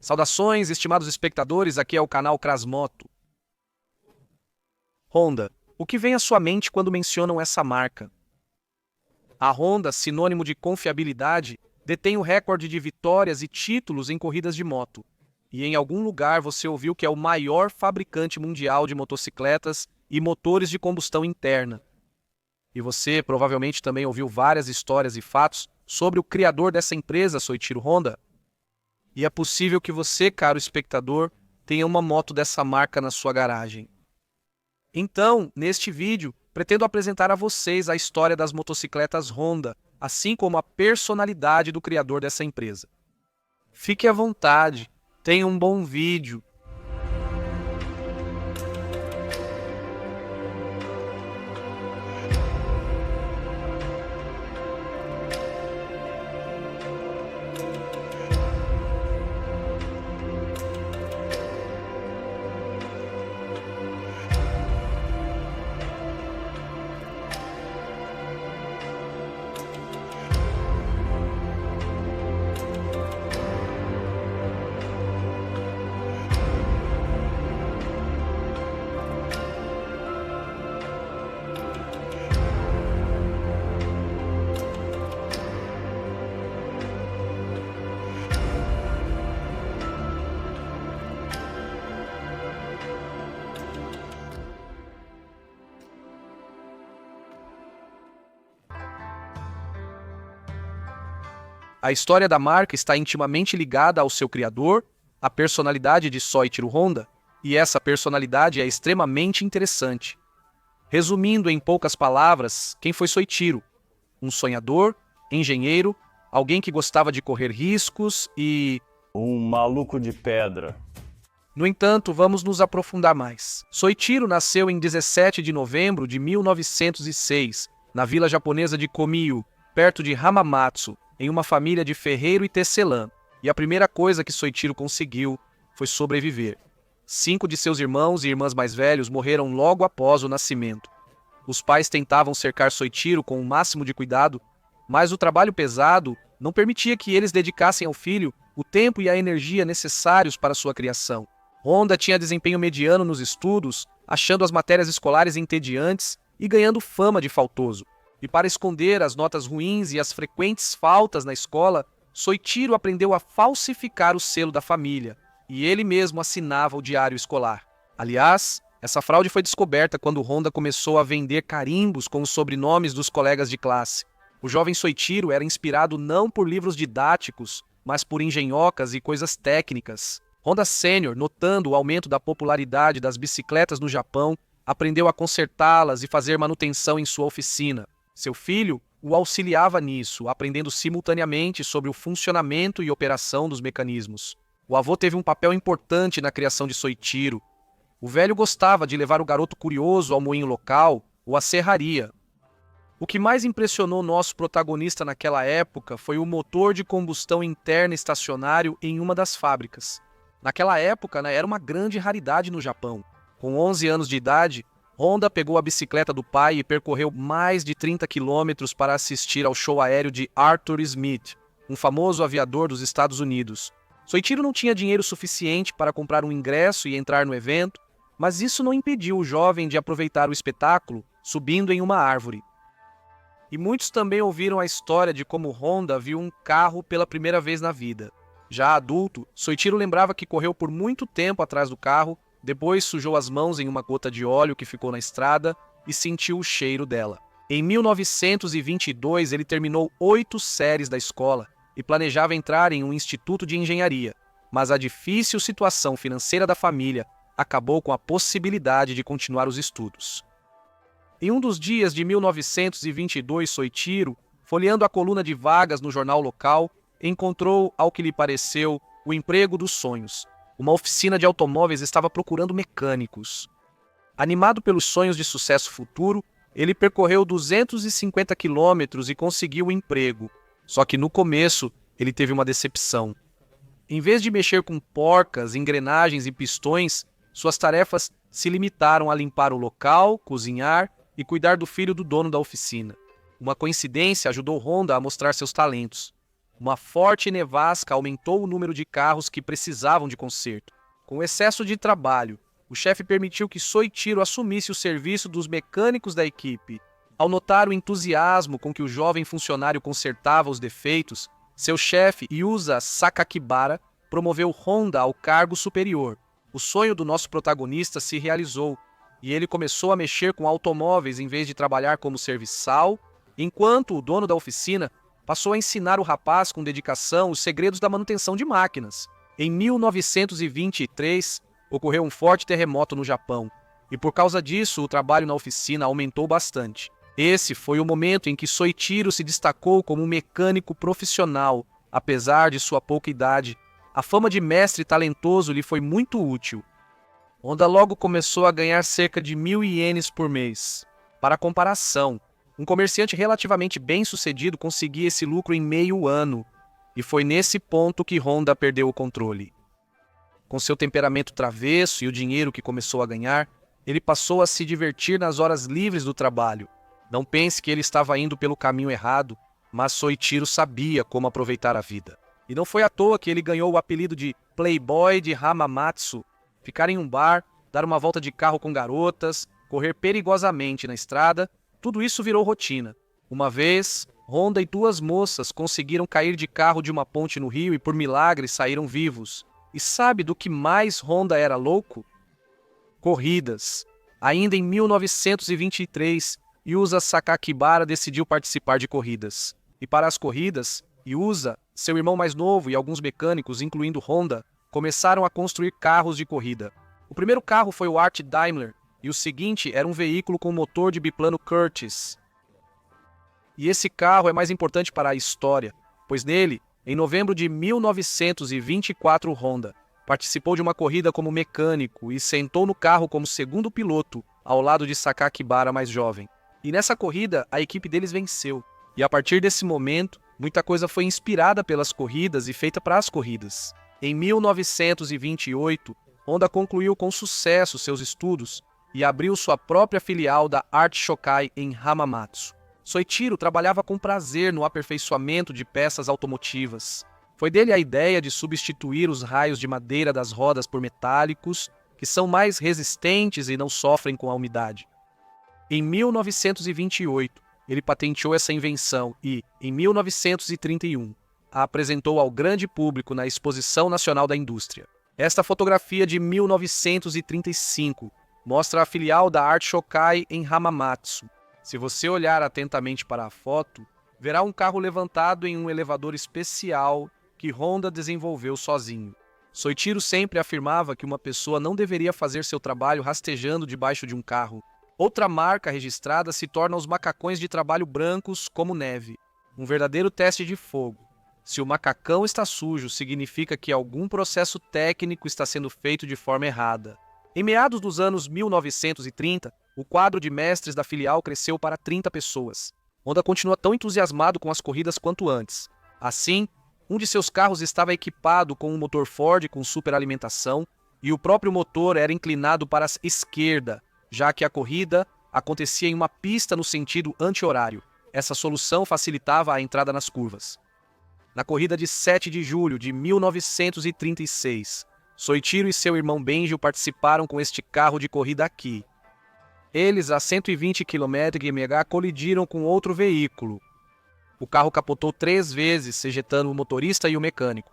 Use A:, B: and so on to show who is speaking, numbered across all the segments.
A: Saudações, estimados espectadores, aqui é o canal Crasmoto. Honda. O que vem à sua mente quando mencionam essa marca? A Honda, sinônimo de confiabilidade, detém o recorde de vitórias e títulos em corridas de moto. E em algum lugar você ouviu que é o maior fabricante mundial de motocicletas e motores de combustão interna. E você provavelmente também ouviu várias histórias e fatos sobre o criador dessa empresa, Soichiro Honda. E é possível que você, caro espectador, tenha uma moto dessa marca na sua garagem. Então, neste vídeo, pretendo apresentar a vocês a história das motocicletas Honda, assim como a personalidade do criador dessa empresa. Fique à vontade, tenha um bom vídeo. A história da marca está intimamente ligada ao seu criador, a personalidade de Soichiro Honda, e essa personalidade é extremamente interessante. Resumindo em poucas palavras, quem foi Soichiro? Um sonhador, engenheiro, alguém que gostava de correr riscos e...
B: Um maluco de pedra.
A: No entanto, vamos nos aprofundar mais. Soichiro nasceu em 17 de novembro de 1906, na vila japonesa de Komiu, perto de Hamamatsu, em uma família de ferreiro e tecelã. E a primeira coisa que Soichiro conseguiu foi sobreviver. 5 de seus irmãos e irmãs mais velhos morreram logo após o nascimento. Os pais tentavam cercar Soichiro com o máximo de cuidado, mas o trabalho pesado não permitia que eles dedicassem ao filho o tempo e a energia necessários para sua criação. Honda tinha desempenho mediano nos estudos, achando as matérias escolares entediantes e ganhando fama de faltoso. E para esconder as notas ruins e as frequentes faltas na escola, Soichiro aprendeu a falsificar o selo da família, e ele mesmo assinava o diário escolar. Aliás, essa fraude foi descoberta quando Honda começou a vender carimbos com os sobrenomes dos colegas de classe. O jovem Soichiro era inspirado não por livros didáticos, mas por engenhocas e coisas técnicas. Honda Sênior, notando o aumento da popularidade das bicicletas no Japão, aprendeu a consertá-las e fazer manutenção em sua oficina. Seu filho o auxiliava nisso, aprendendo simultaneamente sobre o funcionamento e operação dos mecanismos. O avô teve um papel importante na criação de Soichiro. O velho gostava de levar o garoto curioso ao moinho local ou à serraria. O que mais impressionou nosso protagonista naquela época foi o motor de combustão interna estacionário em uma das fábricas. Naquela época, era uma grande raridade no Japão. Com 11 anos de idade, Honda pegou a bicicleta do pai e percorreu mais de 30 quilômetros para assistir ao show aéreo de Arthur Smith, um famoso aviador dos Estados Unidos. Soichiro não tinha dinheiro suficiente para comprar um ingresso e entrar no evento, mas isso não impediu o jovem de aproveitar o espetáculo subindo em uma árvore. E muitos também ouviram a história de como Honda viu um carro pela primeira vez na vida. Já adulto, Soichiro lembrava que correu por muito tempo atrás do carro, depois sujou as mãos em uma gota de óleo que ficou na estrada e sentiu o cheiro dela. Em 1922, ele terminou 8 séries da escola e planejava entrar em um instituto de engenharia, mas a difícil situação financeira da família acabou com a possibilidade de continuar os estudos. Em um dos dias de 1922, Soichiro, folheando a coluna de vagas no jornal local, encontrou, ao que lhe pareceu, o emprego dos sonhos. Uma oficina de automóveis estava procurando mecânicos. Animado pelos sonhos de sucesso futuro, ele percorreu 250 quilômetros e conseguiu o emprego. Só que no começo, ele teve uma decepção. Em vez de mexer com porcas, engrenagens e pistões, suas tarefas se limitaram a limpar o local, cozinhar e cuidar do filho do dono da oficina. Uma coincidência ajudou Honda a mostrar seus talentos. Uma forte nevasca aumentou o número de carros que precisavam de conserto. Com o excesso de trabalho, o chefe permitiu que Soichiro assumisse o serviço dos mecânicos da equipe. Ao notar o entusiasmo com que o jovem funcionário consertava os defeitos, seu chefe, Yusa Sakakibara, promoveu Honda ao cargo superior. O sonho do nosso protagonista se realizou, e ele começou a mexer com automóveis em vez de trabalhar como serviçal, enquanto o dono da oficina passou a ensinar o rapaz com dedicação os segredos da manutenção de máquinas. Em 1923, ocorreu um forte terremoto no Japão, e por causa disso o trabalho na oficina aumentou bastante. Esse foi o momento em que Soichiro se destacou como um mecânico profissional. Apesar de sua pouca idade, a fama de mestre talentoso lhe foi muito útil. Honda logo começou a ganhar cerca de 1.000 ienes por mês. Para comparação, um comerciante relativamente bem-sucedido conseguia esse lucro em meio ano, e foi nesse ponto que Honda perdeu o controle. Com seu temperamento travesso e o dinheiro que começou a ganhar, ele passou a se divertir nas horas livres do trabalho. Não pense que ele estava indo pelo caminho errado, mas Soichiro sabia como aproveitar a vida. E não foi à toa que ele ganhou o apelido de Playboy de Hamamatsu. Ficar em um bar, dar uma volta de carro com garotas, correr perigosamente na estrada, tudo isso virou rotina. Uma vez, Honda e duas moças conseguiram cair de carro de uma ponte no rio e por milagre saíram vivos. E sabe do que mais Honda era louco? Corridas. Ainda em 1923, Yusa Sakakibara decidiu participar de corridas. E para as corridas, Yusa, seu irmão mais novo e alguns mecânicos, incluindo Honda, começaram a construir carros de corrida. O primeiro carro foi o Art Daimler, e o seguinte era um veículo com motor de biplano Curtiss. E esse carro é mais importante para a história, pois nele, em novembro de 1924, Honda participou de uma corrida como mecânico e sentou no carro como segundo piloto, ao lado de Sakakibara mais jovem. E nessa corrida, a equipe deles venceu. E a partir desse momento, muita coisa foi inspirada pelas corridas e feita para as corridas. Em 1928, Honda concluiu com sucesso seus estudos e abriu sua própria filial da Art Shokai em Hamamatsu. Soichiro trabalhava com prazer no aperfeiçoamento de peças automotivas. Foi dele a ideia de substituir os raios de madeira das rodas por metálicos, que são mais resistentes e não sofrem com a umidade. Em 1928, ele patenteou essa invenção e, em 1931, a apresentou ao grande público na Exposição Nacional da Indústria. Esta fotografia de 1935 mostra a filial da Art Shokai em Hamamatsu. Se você olhar atentamente para a foto, verá um carro levantado em um elevador especial que Honda desenvolveu sozinho. Soichiro sempre afirmava que uma pessoa não deveria fazer seu trabalho rastejando debaixo de um carro. Outra marca registrada se torna os macacões de trabalho brancos como neve. Um verdadeiro teste de fogo. Se o macacão está sujo, significa que algum processo técnico está sendo feito de forma errada. Em meados dos anos 1930, o quadro de mestres da filial cresceu para 30 pessoas. Honda continua tão entusiasmado com as corridas quanto antes. Assim, um de seus carros estava equipado com um motor Ford com superalimentação e o próprio motor era inclinado para a esquerda, já que a corrida acontecia em uma pista no sentido anti-horário. Essa solução facilitava a entrada nas curvas. Na corrida de 7 de julho de 1936, Soichiro e seu irmão Benji participaram com este carro de corrida aqui. Eles, a 120 km/h, colidiram com outro veículo. O carro capotou 3 vezes, ejetando o motorista e o mecânico.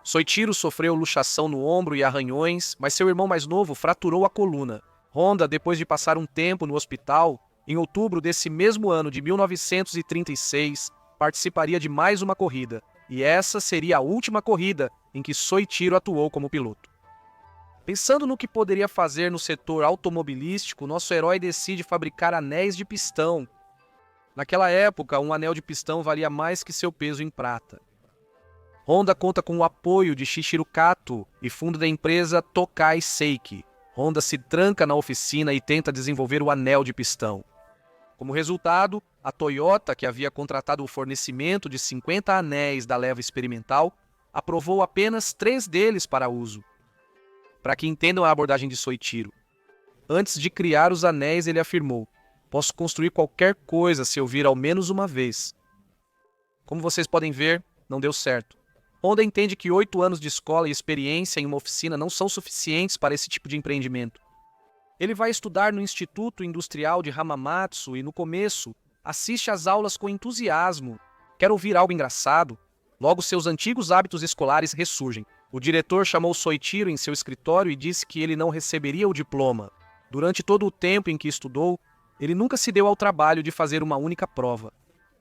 A: Soichiro sofreu luxação no ombro e arranhões, mas seu irmão mais novo fraturou a coluna. Honda, depois de passar um tempo no hospital, em outubro desse mesmo ano de 1936, participaria de mais uma corrida, e essa seria a última corrida em que Soichiro atuou como piloto. Pensando no que poderia fazer no setor automobilístico, nosso herói decide fabricar anéis de pistão. Naquela época, um anel de pistão valia mais que seu peso em prata. Honda conta com o apoio de Shichiro Kato e fundo da empresa Tokai Seiki. Honda se tranca na oficina e tenta desenvolver o anel de pistão. Como resultado, a Toyota, que havia contratado o fornecimento de 50 anéis da leva experimental, aprovou apenas 3 deles para uso. Para que entendam a abordagem de Soichiro, antes de criar os anéis, ele afirmou: "Posso construir qualquer coisa se eu vir ao menos uma vez." Como vocês podem ver, não deu certo. Honda entende que 8 anos de escola e experiência em uma oficina não são suficientes para esse tipo de empreendimento. Ele vai estudar no Instituto Industrial de Hamamatsu e, no começo, assiste às aulas com entusiasmo. Quer ouvir algo engraçado? Logo, seus antigos hábitos escolares ressurgem. O diretor chamou Soichiro em seu escritório e disse que ele não receberia o diploma. Durante todo o tempo em que estudou, ele nunca se deu ao trabalho de fazer uma única prova.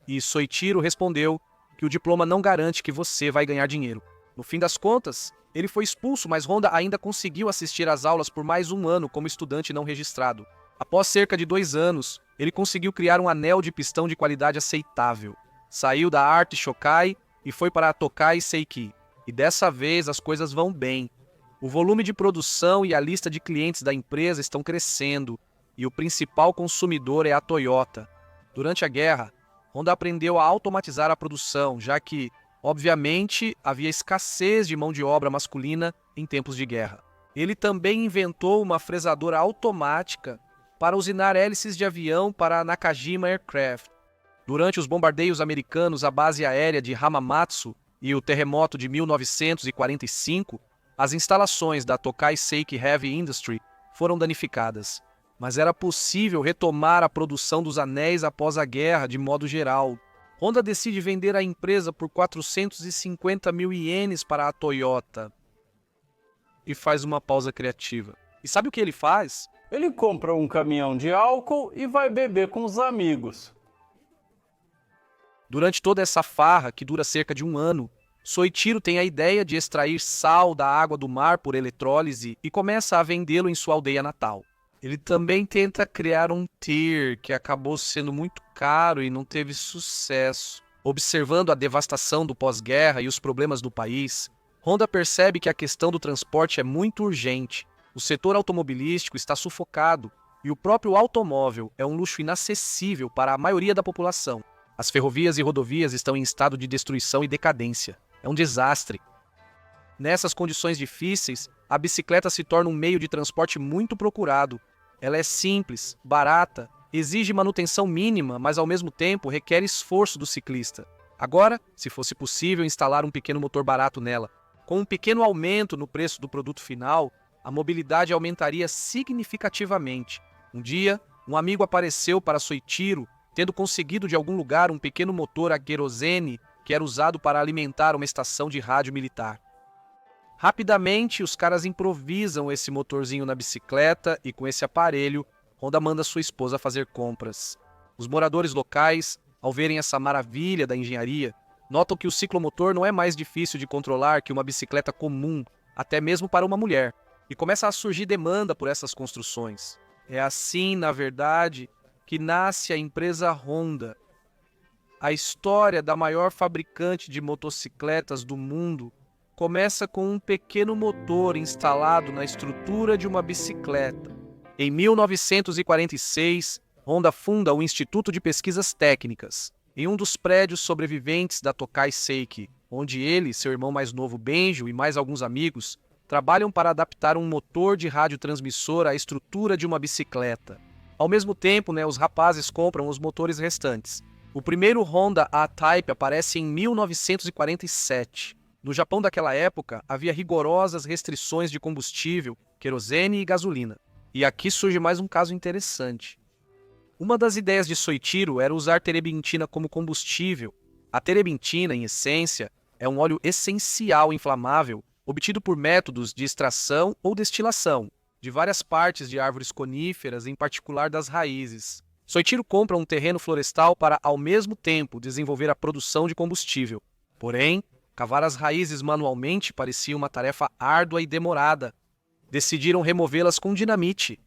A: E Soichiro respondeu que o diploma não garante que você vai ganhar dinheiro. No fim das contas, ele foi expulso, mas Honda ainda conseguiu assistir às aulas por mais um ano como estudante não registrado. Após cerca de 2 anos, ele conseguiu criar um anel de pistão de qualidade aceitável. Saiu da Art Shokai e foi para a Tokai Seiki. E dessa vez as coisas vão bem. O volume de produção e a lista de clientes da empresa estão crescendo, e o principal consumidor é a Toyota. Durante a guerra, Honda aprendeu a automatizar a produção, já que, obviamente, havia escassez de mão de obra masculina em tempos de guerra. Ele também inventou uma fresadora automática para usinar hélices de avião para a Nakajima Aircraft. Durante os bombardeios americanos à base aérea de Hamamatsu e o terremoto de 1945, as instalações da Tokai Seiki Heavy Industry foram danificadas. Mas era possível retomar a produção dos anéis após a guerra de modo geral. Honda decide vender a empresa por 450 mil ienes para a Toyota. E faz uma pausa criativa. E sabe o que ele faz?
B: Ele compra um caminhão de álcool e vai beber com os amigos.
A: Durante toda essa farra, que dura cerca de 1 ano, Soichiro tem a ideia de extrair sal da água do mar por eletrólise e começa a vendê-lo em sua aldeia natal. Ele também tenta criar um tir que acabou sendo muito caro e não teve sucesso. Observando a devastação do pós-guerra e os problemas do país, Honda percebe que a questão do transporte é muito urgente. O setor automobilístico está sufocado e o próprio automóvel é um luxo inacessível para a maioria da população. As ferrovias e rodovias estão em estado de destruição e decadência. É um desastre. Nessas condições difíceis, a bicicleta se torna um meio de transporte muito procurado. Ela é simples, barata, exige manutenção mínima, mas ao mesmo tempo requer esforço do ciclista. Agora, se fosse possível instalar um pequeno motor barato nela, com um pequeno aumento no preço do produto final, a mobilidade aumentaria significativamente. Um dia, um amigo apareceu para Soichiro, tendo conseguido de algum lugar um pequeno motor a querosene que era usado para alimentar uma estação de rádio militar. Rapidamente, os caras improvisam esse motorzinho na bicicleta e com esse aparelho, Honda manda sua esposa fazer compras. Os moradores locais, ao verem essa maravilha da engenharia, notam que o ciclomotor não é mais difícil de controlar que uma bicicleta comum, até mesmo para uma mulher, e começa a surgir demanda por essas construções. É assim, na verdade, que nasce a empresa Honda. A história da maior fabricante de motocicletas do mundo começa com um pequeno motor instalado na estrutura de uma bicicleta. Em 1946, Honda funda o Instituto de Pesquisas Técnicas, em um dos prédios sobreviventes da Tokai Seiki, onde ele, seu irmão mais novo Benjo e mais alguns amigos trabalham para adaptar um motor de radiotransmissor à estrutura de uma bicicleta. Ao mesmo tempo, os rapazes compram os motores restantes. O primeiro Honda A-Type aparece em 1947. No Japão daquela época, havia rigorosas restrições de combustível, querosene e gasolina. E aqui surge mais um caso interessante. Uma das ideias de Soichiro era usar terebintina como combustível. A terebintina, em essência, é um óleo essencial inflamável obtido por métodos de extração ou destilação de várias partes de árvores coníferas, em particular das raízes. Soichiro compra um terreno florestal para, ao mesmo tempo, desenvolver a produção de combustível. Porém, cavar as raízes manualmente parecia uma tarefa árdua e demorada. Decidiram removê-las com dinamite.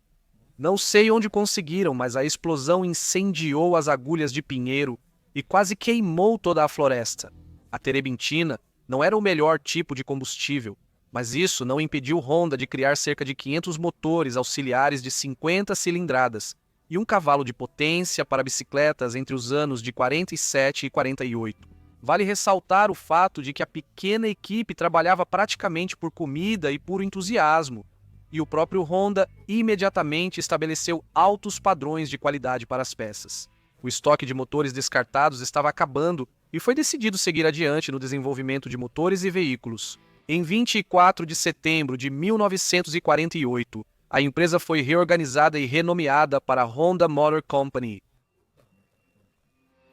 A: Não sei onde conseguiram, mas a explosão incendiou as agulhas de pinheiro e quase queimou toda a floresta. A terebintina não era o melhor tipo de combustível, mas isso não impediu Honda de criar cerca de 500 motores auxiliares de 50 cilindradas e um cavalo de potência para bicicletas entre os anos de 47 e 48. Vale ressaltar o fato de que a pequena equipe trabalhava praticamente por comida e puro entusiasmo, e o próprio Honda imediatamente estabeleceu altos padrões de qualidade para as peças. O estoque de motores descartados estava acabando e foi decidido seguir adiante no desenvolvimento de motores e veículos. Em 24 de setembro de 1948, a empresa foi reorganizada e renomeada para Honda Motor Company.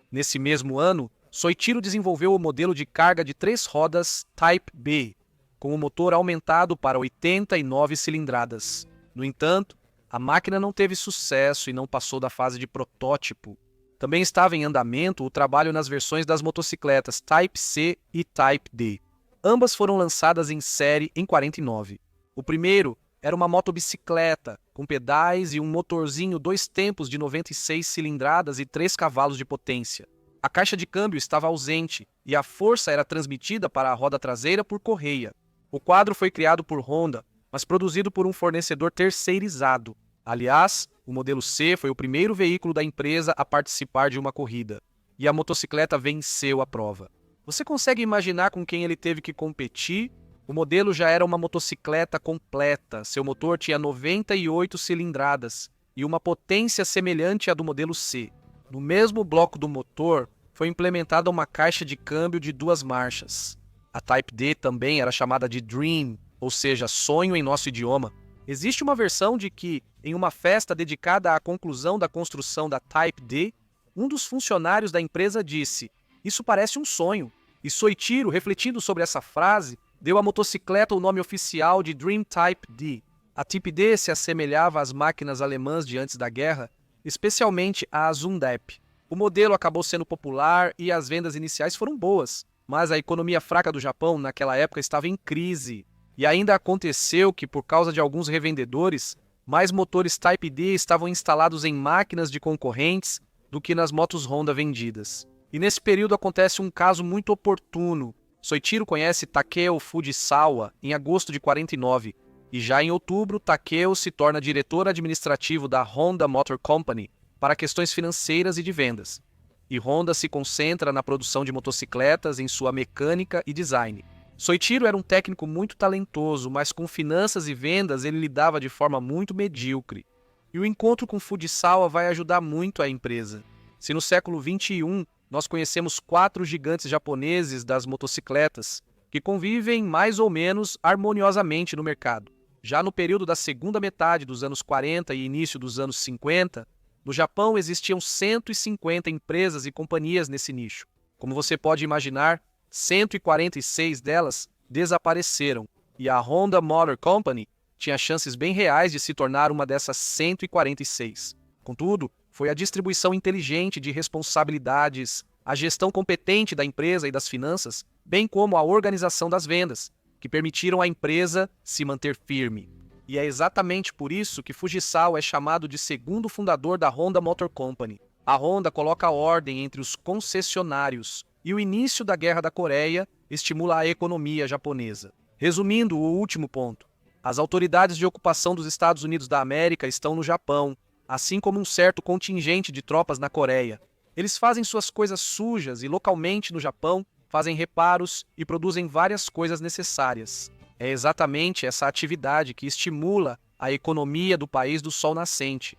A: Nesse mesmo ano, Soichiro desenvolveu o modelo de carga de 3 rodas Type B, com o motor aumentado para 89 cilindradas. No entanto, a máquina não teve sucesso e não passou da fase de protótipo. Também estava em andamento o trabalho nas versões das motocicletas Type C e Type D. Ambas foram lançadas em série em 49. O primeiro era uma motobicicleta, com pedais e um motorzinho 2 tempos de 96 cilindradas e 3 cavalos de potência. A caixa de câmbio estava ausente e a força era transmitida para a roda traseira por correia. O quadro foi criado por Honda, mas produzido por um fornecedor terceirizado. Aliás, o modelo C foi o primeiro veículo da empresa a participar de uma corrida, e a motocicleta venceu a prova. Você consegue imaginar com quem ele teve que competir? O modelo já era uma motocicleta completa, seu motor tinha 98 cilindradas e uma potência semelhante à do modelo C. No mesmo bloco do motor, foi implementada uma caixa de câmbio de 2 marchas. A Type D também era chamada de Dream, ou seja, sonho em nosso idioma. Existe uma versão de que, em uma festa dedicada à conclusão da construção da Type D, um dos funcionários da empresa disse: "Isso parece um sonho." E Soichiro, refletindo sobre essa frase, deu à motocicleta o nome oficial de Dream Type D. A Type D se assemelhava às máquinas alemãs de antes da guerra, especialmente à Zundap. O modelo acabou sendo popular e as vendas iniciais foram boas, mas a economia fraca do Japão naquela época estava em crise. E ainda aconteceu que, por causa de alguns revendedores, mais motores Type D estavam instalados em máquinas de concorrentes do que nas motos Honda vendidas. E nesse período acontece um caso muito oportuno. Soichiro conhece Takeo Fujisawa em agosto de 49, e já em outubro, Takeo se torna diretor administrativo da Honda Motor Company para questões financeiras e de vendas. E Honda se concentra na produção de motocicletas em sua mecânica e design. Soichiro era um técnico muito talentoso, mas com finanças e vendas ele lidava de forma muito medíocre. E o encontro com Fujisawa vai ajudar muito a empresa. Se no século XXI nós conhecemos 4 gigantes japoneses das motocicletas, que convivem mais ou menos harmoniosamente no mercado. Já no período da segunda metade dos anos 40 e início dos anos 50, no Japão existiam 150 empresas e companhias nesse nicho. Como você pode imaginar, 146 delas desapareceram, e a Honda Motor Company tinha chances bem reais de se tornar uma dessas 146. Contudo, foi a distribuição inteligente de responsabilidades, a gestão competente da empresa e das finanças, bem como a organização das vendas, que permitiram à empresa se manter firme. E é exatamente por isso que Fujisawa é chamado de segundo fundador da Honda Motor Company. A Honda coloca ordem entre os concessionários, e o início da Guerra da Coreia estimula a economia japonesa. Resumindo o último ponto, as autoridades de ocupação dos Estados Unidos da América estão no Japão, assim como um certo contingente de tropas na Coreia. Eles fazem suas coisas sujas e localmente no Japão fazem reparos e produzem várias coisas necessárias. É exatamente essa atividade que estimula a economia do país do sol nascente.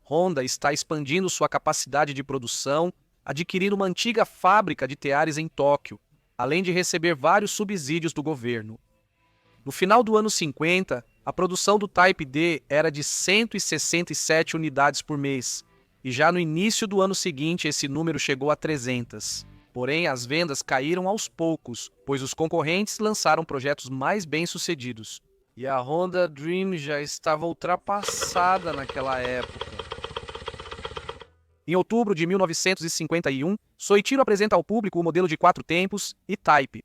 A: Honda está expandindo sua capacidade de produção, adquirindo uma antiga fábrica de teares em Tóquio, além de receber vários subsídios do governo. No final do ano 50, a produção do Type D era de 167 unidades por mês, e já no início do ano seguinte esse número chegou a 300. Porém, as vendas caíram aos poucos, pois os concorrentes lançaram projetos mais bem-sucedidos. E a Honda Dream já estava ultrapassada naquela época. Em outubro de 1951, Soichiro apresenta ao público o modelo de 4 tempos e Type.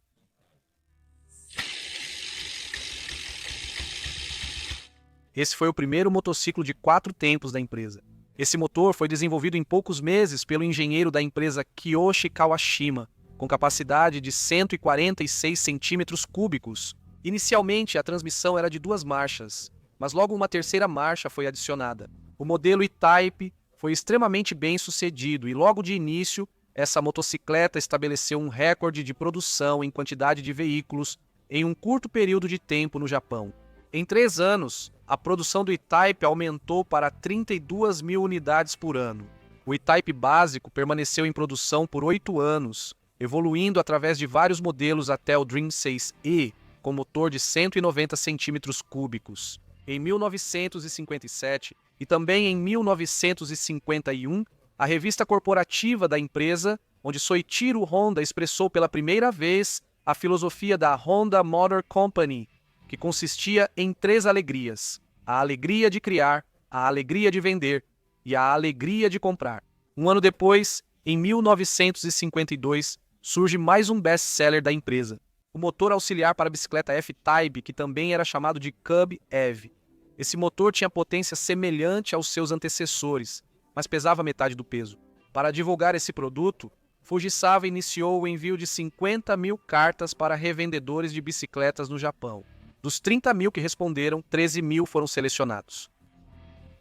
A: Esse foi o primeiro motociclo de 4 tempos da empresa. Esse motor foi desenvolvido em poucos meses pelo engenheiro da empresa Kiyoshi Kawashima, com capacidade de 146 centímetros cúbicos. Inicialmente, a transmissão era de 2 marchas, mas logo uma terceira marcha foi adicionada. O modelo E-Type foi extremamente bem sucedido e logo de início, essa motocicleta estabeleceu um recorde de produção em quantidade de veículos em um curto período de tempo no Japão. Em 3 anos, a produção do E-Type aumentou para 32 mil unidades por ano. O E-Type básico permaneceu em produção por 8 anos, evoluindo através de vários modelos até o Dream 6e, com motor de 190 centímetros cúbicos. Em 1957 e também em 1951, a revista corporativa da empresa, onde Soichiro Honda expressou pela primeira vez a filosofia da Honda Motor Company, que consistia em 3 alegrias: a alegria de criar, a alegria de vender e a alegria de comprar. Um ano depois, em 1952, surge mais um best-seller da empresa, o motor auxiliar para a bicicleta F-Type, que também era chamado de Cub EV. Esse motor tinha potência semelhante aos seus antecessores, mas pesava metade do peso. Para divulgar esse produto, Fujisawa iniciou o envio de 50 mil cartas para revendedores de bicicletas no Japão. Dos 30 mil que responderam, 13 mil foram selecionados.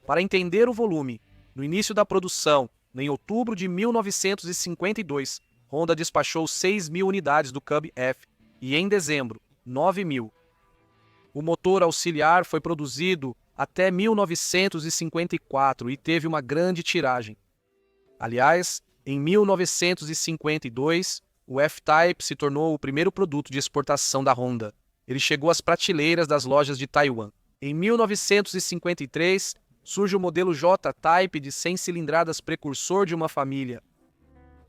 A: Para entender o volume, no início da produção, em outubro de 1952, Honda despachou 6 mil unidades do Cub F e, em dezembro, 9 mil. O motor auxiliar foi produzido até 1954 e teve uma grande tiragem. Aliás, em 1952, o F-Type se tornou o primeiro produto de exportação da Honda. Ele chegou às prateleiras das lojas de Taiwan. Em 1953, surge o modelo J-Type de 100 cilindradas precursor de uma família.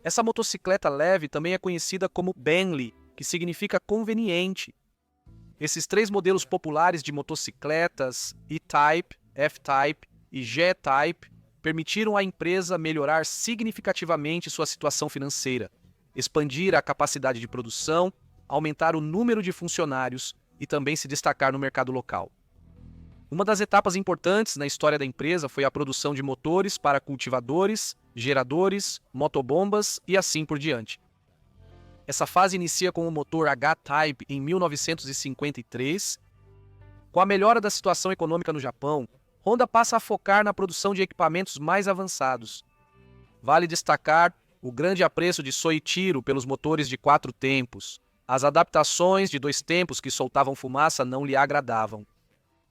A: Essa motocicleta leve também é conhecida como Bentley, que significa conveniente. Esses 3 modelos populares de motocicletas, E-Type, F-Type e G-Type, permitiram à empresa melhorar significativamente sua situação financeira, expandir a capacidade de produção, aumentar o número de funcionários e também se destacar no mercado local. Uma das etapas importantes na história da empresa foi a produção de motores para cultivadores, geradores, motobombas e assim por diante. Essa fase inicia com o motor H-Type em 1953. Com a melhora da situação econômica no Japão, Honda passa a focar na produção de equipamentos mais avançados. Vale destacar o grande apreço de Soichiro pelos motores de 4 tempos. As adaptações de 2 tempos que soltavam fumaça não lhe agradavam.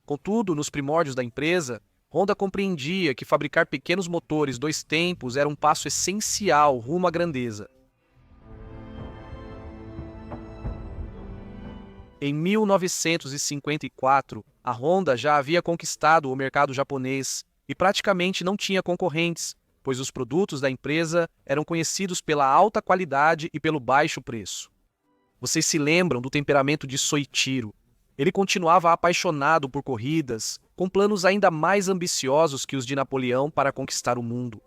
A: Contudo, nos primórdios da empresa, Honda compreendia que fabricar pequenos motores 2 tempos era um passo essencial rumo à grandeza. Em 1954, a Honda já havia conquistado o mercado japonês e praticamente não tinha concorrentes, pois os produtos da empresa eram conhecidos pela alta qualidade e pelo baixo preço. Vocês se lembram do temperamento de Soichiro? Ele continuava apaixonado por corridas, com planos ainda mais ambiciosos que os de Napoleão para conquistar o mundo.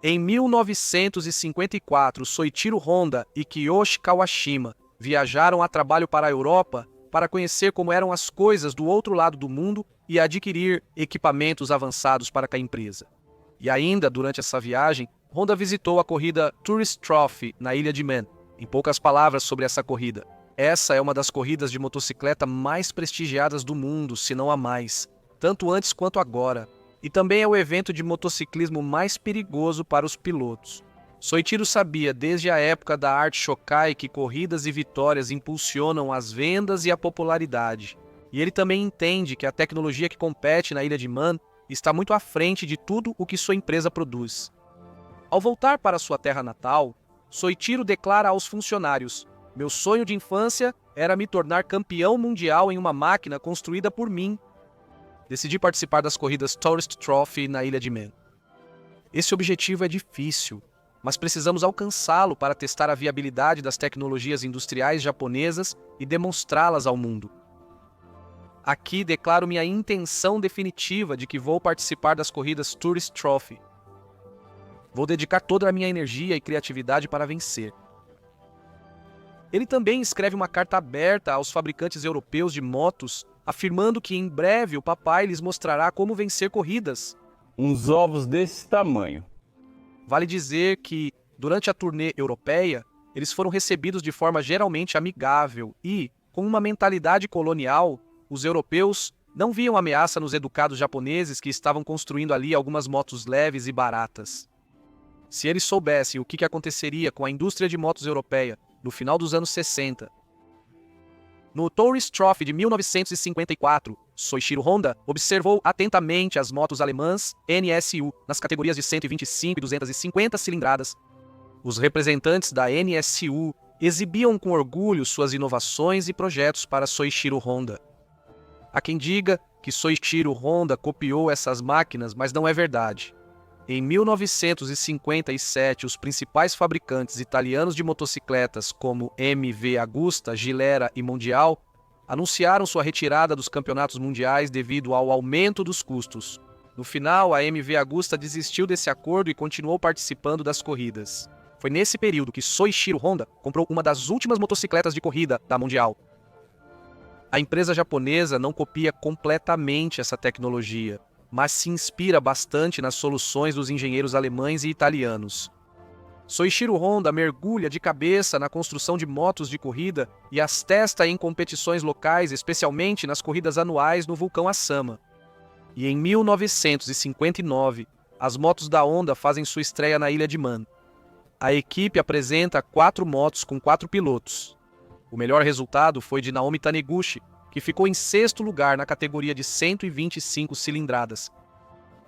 A: Em 1954, Soichiro Honda e Kiyoshi Kawashima viajaram a trabalho para a Europa para conhecer como eram as coisas do outro lado do mundo e adquirir equipamentos avançados para a empresa. E ainda, durante essa viagem, Honda visitou a corrida Tourist Trophy na ilha de Man. Em poucas palavras sobre essa corrida, essa é uma das corridas de motocicleta mais prestigiadas do mundo, se não a mais, tanto antes quanto agora, e também é o evento de motociclismo mais perigoso para os pilotos. Soichiro sabia desde a época da arte Shokai que corridas e vitórias impulsionam as vendas e a popularidade. E ele também entende que a tecnologia que compete na ilha de Man está muito à frente de tudo o que sua empresa produz. Ao voltar para sua terra natal, Soichiro declara aos funcionários: "Meu sonho de infância era me tornar campeão mundial em uma máquina construída por mim." Decidi participar das corridas Tourist Trophy na ilha de Man. Esse objetivo é difícil, mas precisamos alcançá-lo para testar a viabilidade das tecnologias industriais japonesas e demonstrá-las ao mundo. Aqui declaro minha intenção definitiva de que vou participar das corridas Tourist Trophy. Vou dedicar toda a minha energia e criatividade para vencer. Ele também escreve uma carta aberta aos fabricantes europeus de motos, afirmando que em breve o papai lhes mostrará como vencer corridas.
B: Uns ovos desse tamanho.
A: Vale dizer que, durante a turnê europeia, eles foram recebidos de forma geralmente amigável e, com uma mentalidade colonial, os europeus não viam ameaça nos educados japoneses que estavam construindo ali algumas motos leves e baratas. Se eles soubessem o que aconteceria com a indústria de motos europeia no final dos anos 60. No Tourist Trophy de 1954, Soichiro Honda observou atentamente as motos alemãs NSU nas categorias de 125 e 250 cilindradas. Os representantes da NSU exibiam com orgulho suas inovações e projetos para Soichiro Honda. Há quem diga que Soichiro Honda copiou essas máquinas, mas não é verdade. Em 1957, os principais fabricantes italianos de motocicletas como MV Agusta, Gilera e Mondial anunciaram sua retirada dos campeonatos mundiais devido ao aumento dos custos. No final, a MV Agusta desistiu desse acordo e continuou participando das corridas. Foi nesse período que Soichiro Honda comprou uma das últimas motocicletas de corrida da Mundial. A empresa japonesa não copia completamente essa tecnologia, mas se inspira bastante nas soluções dos engenheiros alemães e italianos. Soichiro Honda mergulha de cabeça na construção de motos de corrida e as testa em competições locais, especialmente nas corridas anuais no vulcão Asama. E em 1959, as motos da Honda fazem sua estreia na ilha de Man. A equipe apresenta 4 motos com 4 pilotos. O melhor resultado foi de Naomi Taniguchi, que ficou em 6º lugar na categoria de 125 cilindradas.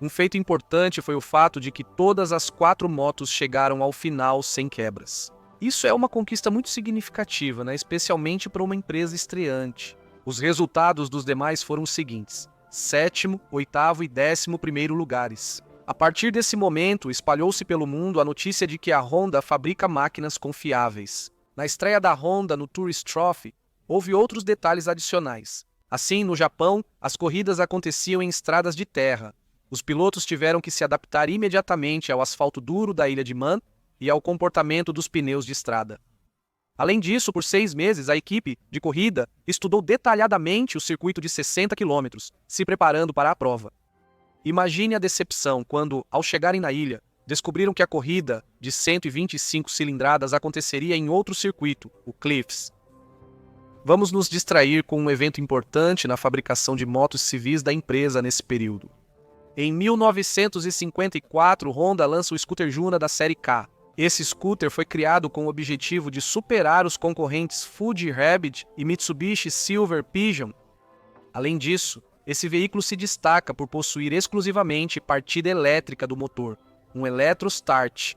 A: Um feito importante foi o fato de que todas as 4 motos chegaram ao final sem quebras. Isso é uma conquista muito significativa, especialmente para uma empresa estreante. Os resultados dos demais foram os seguintes: 7º, 8º e 11º lugares. A partir desse momento, espalhou-se pelo mundo a notícia de que a Honda fabrica máquinas confiáveis. Na estreia da Honda no Tourist Trophy, houve outros detalhes adicionais. Assim, no Japão, as corridas aconteciam em estradas de terra. Os pilotos tiveram que se adaptar imediatamente ao asfalto duro da ilha de Man e ao comportamento dos pneus de estrada. Além disso, por 6 meses, a equipe de corrida estudou detalhadamente o circuito de 60 km, se preparando para a prova. Imagine a decepção quando, ao chegarem na ilha, descobriram que a corrida de 125 cilindradas aconteceria em outro circuito, o Cliffs. Vamos nos distrair com um evento importante na fabricação de motos civis da empresa nesse período. Em 1954, Honda lança o scooter Juna da série K. Esse scooter foi criado com o objetivo de superar os concorrentes Fuji Rabbit e Mitsubishi Silver Pigeon. Além disso, esse veículo se destaca por possuir exclusivamente partida elétrica do motor, um Electro-Start.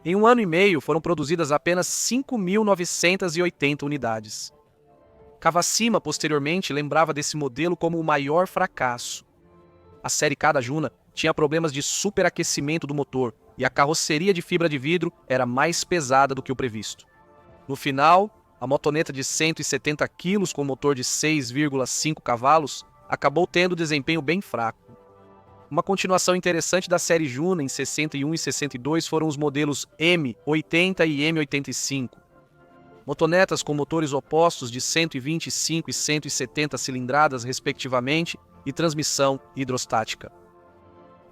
A: Em 1 ano e meio, foram produzidas apenas 5.980 unidades. Kawashima, posteriormente, lembrava desse modelo como o maior fracasso. A série K da Juna tinha problemas de superaquecimento do motor e a carroceria de fibra de vidro era mais pesada do que o previsto. No final, a motoneta de 170 kg com motor de 6,5 cavalos acabou tendo desempenho bem fraco. Uma continuação interessante da série Juna em 61 e 62 foram os modelos M80 e M85. Motonetas com motores opostos de 125 e 170 cilindradas, respectivamente, e transmissão hidrostática.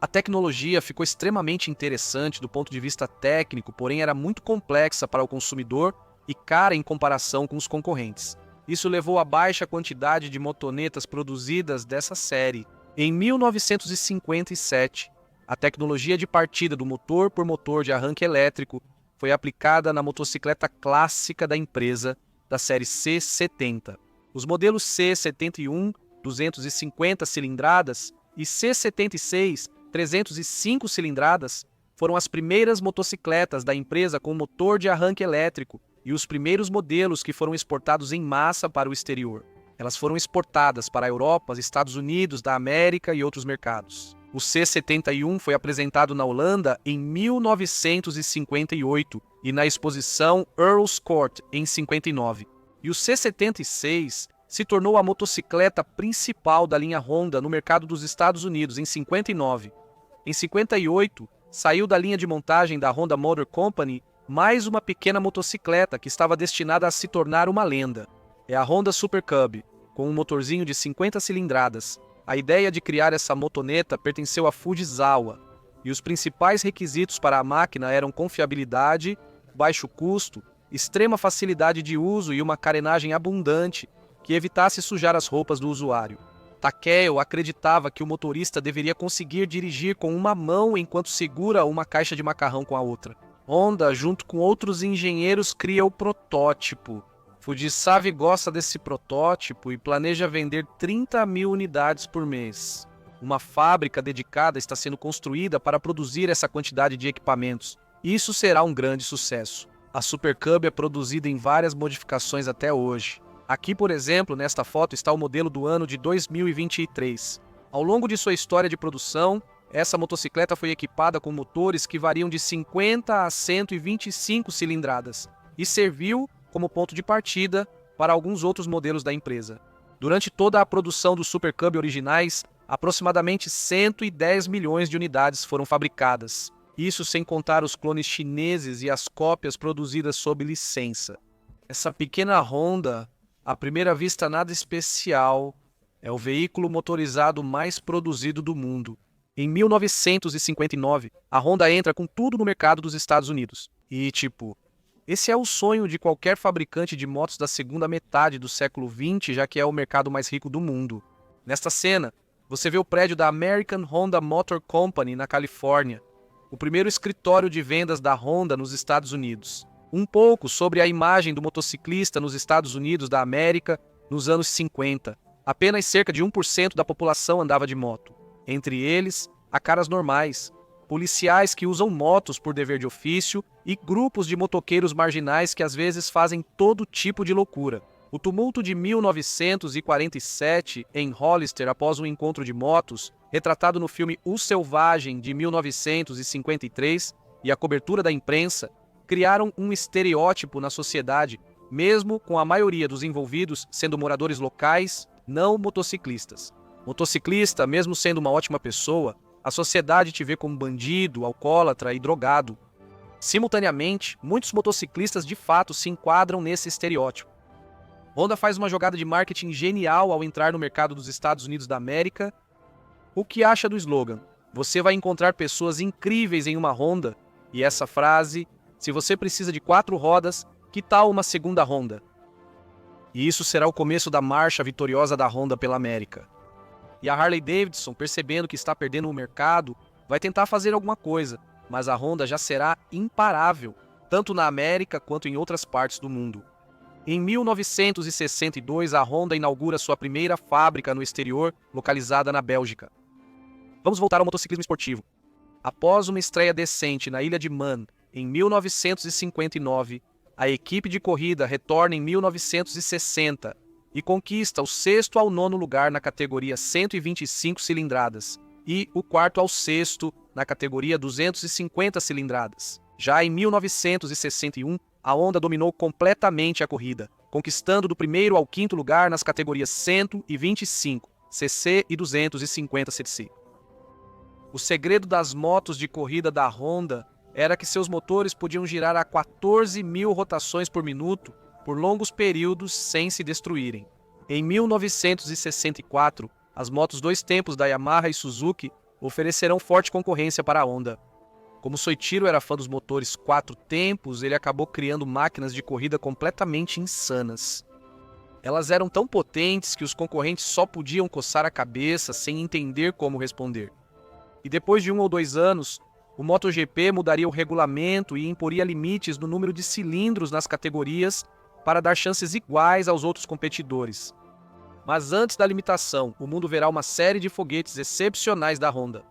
A: A tecnologia ficou extremamente interessante do ponto de vista técnico, porém era muito complexa para o consumidor e cara em comparação com os concorrentes. Isso levou à baixa quantidade de motonetas produzidas dessa série. Em 1957, a tecnologia de partida do motor por motor de arranque elétrico foi aplicada na motocicleta clássica da empresa, da série C70. Os modelos C71, 250 cilindradas, e C76, 305 cilindradas, foram as primeiras motocicletas da empresa com motor de arranque elétrico e os primeiros modelos que foram exportados em massa para o exterior. Elas foram exportadas para a Europa, os Estados Unidos da América e outros mercados. O C71 foi apresentado na Holanda em 1958 e na exposição Earl's Court em 59. E o C76 se tornou a motocicleta principal da linha Honda no mercado dos Estados Unidos em 59. Em 58, saiu da linha de montagem da Honda Motor Company mais uma pequena motocicleta que estava destinada a se tornar uma lenda. É a Honda Super Cub, com um motorzinho de 50 cilindradas. A ideia de criar essa motoneta pertenceu a Fujisawa, e os principais requisitos para a máquina eram confiabilidade, baixo custo, extrema facilidade de uso e uma carenagem abundante que evitasse sujar as roupas do usuário. Takeo acreditava que o motorista deveria conseguir dirigir com uma mão enquanto segura uma caixa de macarrão com a outra. Honda, junto com outros engenheiros, cria o protótipo. Fujisawa gosta desse protótipo e planeja vender 30 mil unidades por mês. Uma fábrica dedicada está sendo construída para produzir essa quantidade de equipamentos. Isso será um grande sucesso. A Super Cub é produzida em várias modificações até hoje. Aqui, por exemplo, nesta foto está o modelo do ano de 2023. Ao longo de sua história de produção, essa motocicleta foi equipada com motores que variam de 50 a 125 cilindradas e serviu como ponto de partida para alguns outros modelos da empresa. Durante toda a produção dos Super Cub originais, aproximadamente 110 milhões de unidades foram fabricadas. Isso sem contar os clones chineses e as cópias produzidas sob licença. Essa pequena Honda, à primeira vista nada especial, é o veículo motorizado mais produzido do mundo. Em 1959, a Honda entra com tudo no mercado dos Estados Unidos. E, esse é o sonho de qualquer fabricante de motos da segunda metade do século XX, já que é o mercado mais rico do mundo. Nesta cena, você vê o prédio da American Honda Motor Company, na Califórnia, o primeiro escritório de vendas da Honda nos Estados Unidos. Um pouco sobre a imagem do motociclista nos Estados Unidos da América nos anos 50. Apenas cerca de 1% da população andava de moto. Entre eles, há caras normais, policiais que usam motos por dever de ofício e grupos de motoqueiros marginais que às vezes fazem todo tipo de loucura. O tumulto de 1947 em Hollister após um encontro de motos, retratado no filme O Selvagem de 1953, e a cobertura da imprensa, criaram um estereótipo na sociedade, mesmo com a maioria dos envolvidos sendo moradores locais, não motociclistas. Motociclista, mesmo sendo uma ótima pessoa, a sociedade te vê como bandido, alcoólatra e drogado. Simultaneamente, muitos motociclistas de fato se enquadram nesse estereótipo. Honda faz uma jogada de marketing genial ao entrar no mercado dos Estados Unidos da América. O que acha do slogan? Você vai encontrar pessoas incríveis em uma Honda. E essa frase, se você precisa de 4 rodas, que tal uma segunda Honda? E isso será o começo da marcha vitoriosa da Honda pela América. E a Harley-Davidson, percebendo que está perdendo o mercado, vai tentar fazer alguma coisa, mas a Honda já será imparável, tanto na América quanto em outras partes do mundo. Em 1962, a Honda inaugura sua primeira fábrica no exterior, localizada na Bélgica. Vamos voltar ao motociclismo esportivo. Após uma estreia decente na Ilha de Man, em 1959, a equipe de corrida retorna em 1960 e conquista o 6º ao 9º lugar na categoria 125 cilindradas e o 4º ao 6º na categoria 250 cilindradas. Já em 1961, a Honda dominou completamente a corrida, conquistando do 1º ao 5º lugar nas categorias 125 cc e 250 cc. O segredo das motos de corrida da Honda era que seus motores podiam girar a 14 mil rotações por minuto por longos períodos sem se destruírem. Em 1964, as motos 2 tempos da Yamaha e Suzuki oferecerão forte concorrência para a Honda. Como Soichiro era fã dos motores 4 tempos, ele acabou criando máquinas de corrida completamente insanas. Elas eram tão potentes que os concorrentes só podiam coçar a cabeça sem entender como responder. E depois de 1 ou 2 anos, o MotoGP mudaria o regulamento e imporia limites no número de cilindros nas categorias para dar chances iguais aos outros competidores. Mas antes da limitação, o mundo verá uma série de foguetes excepcionais da Honda.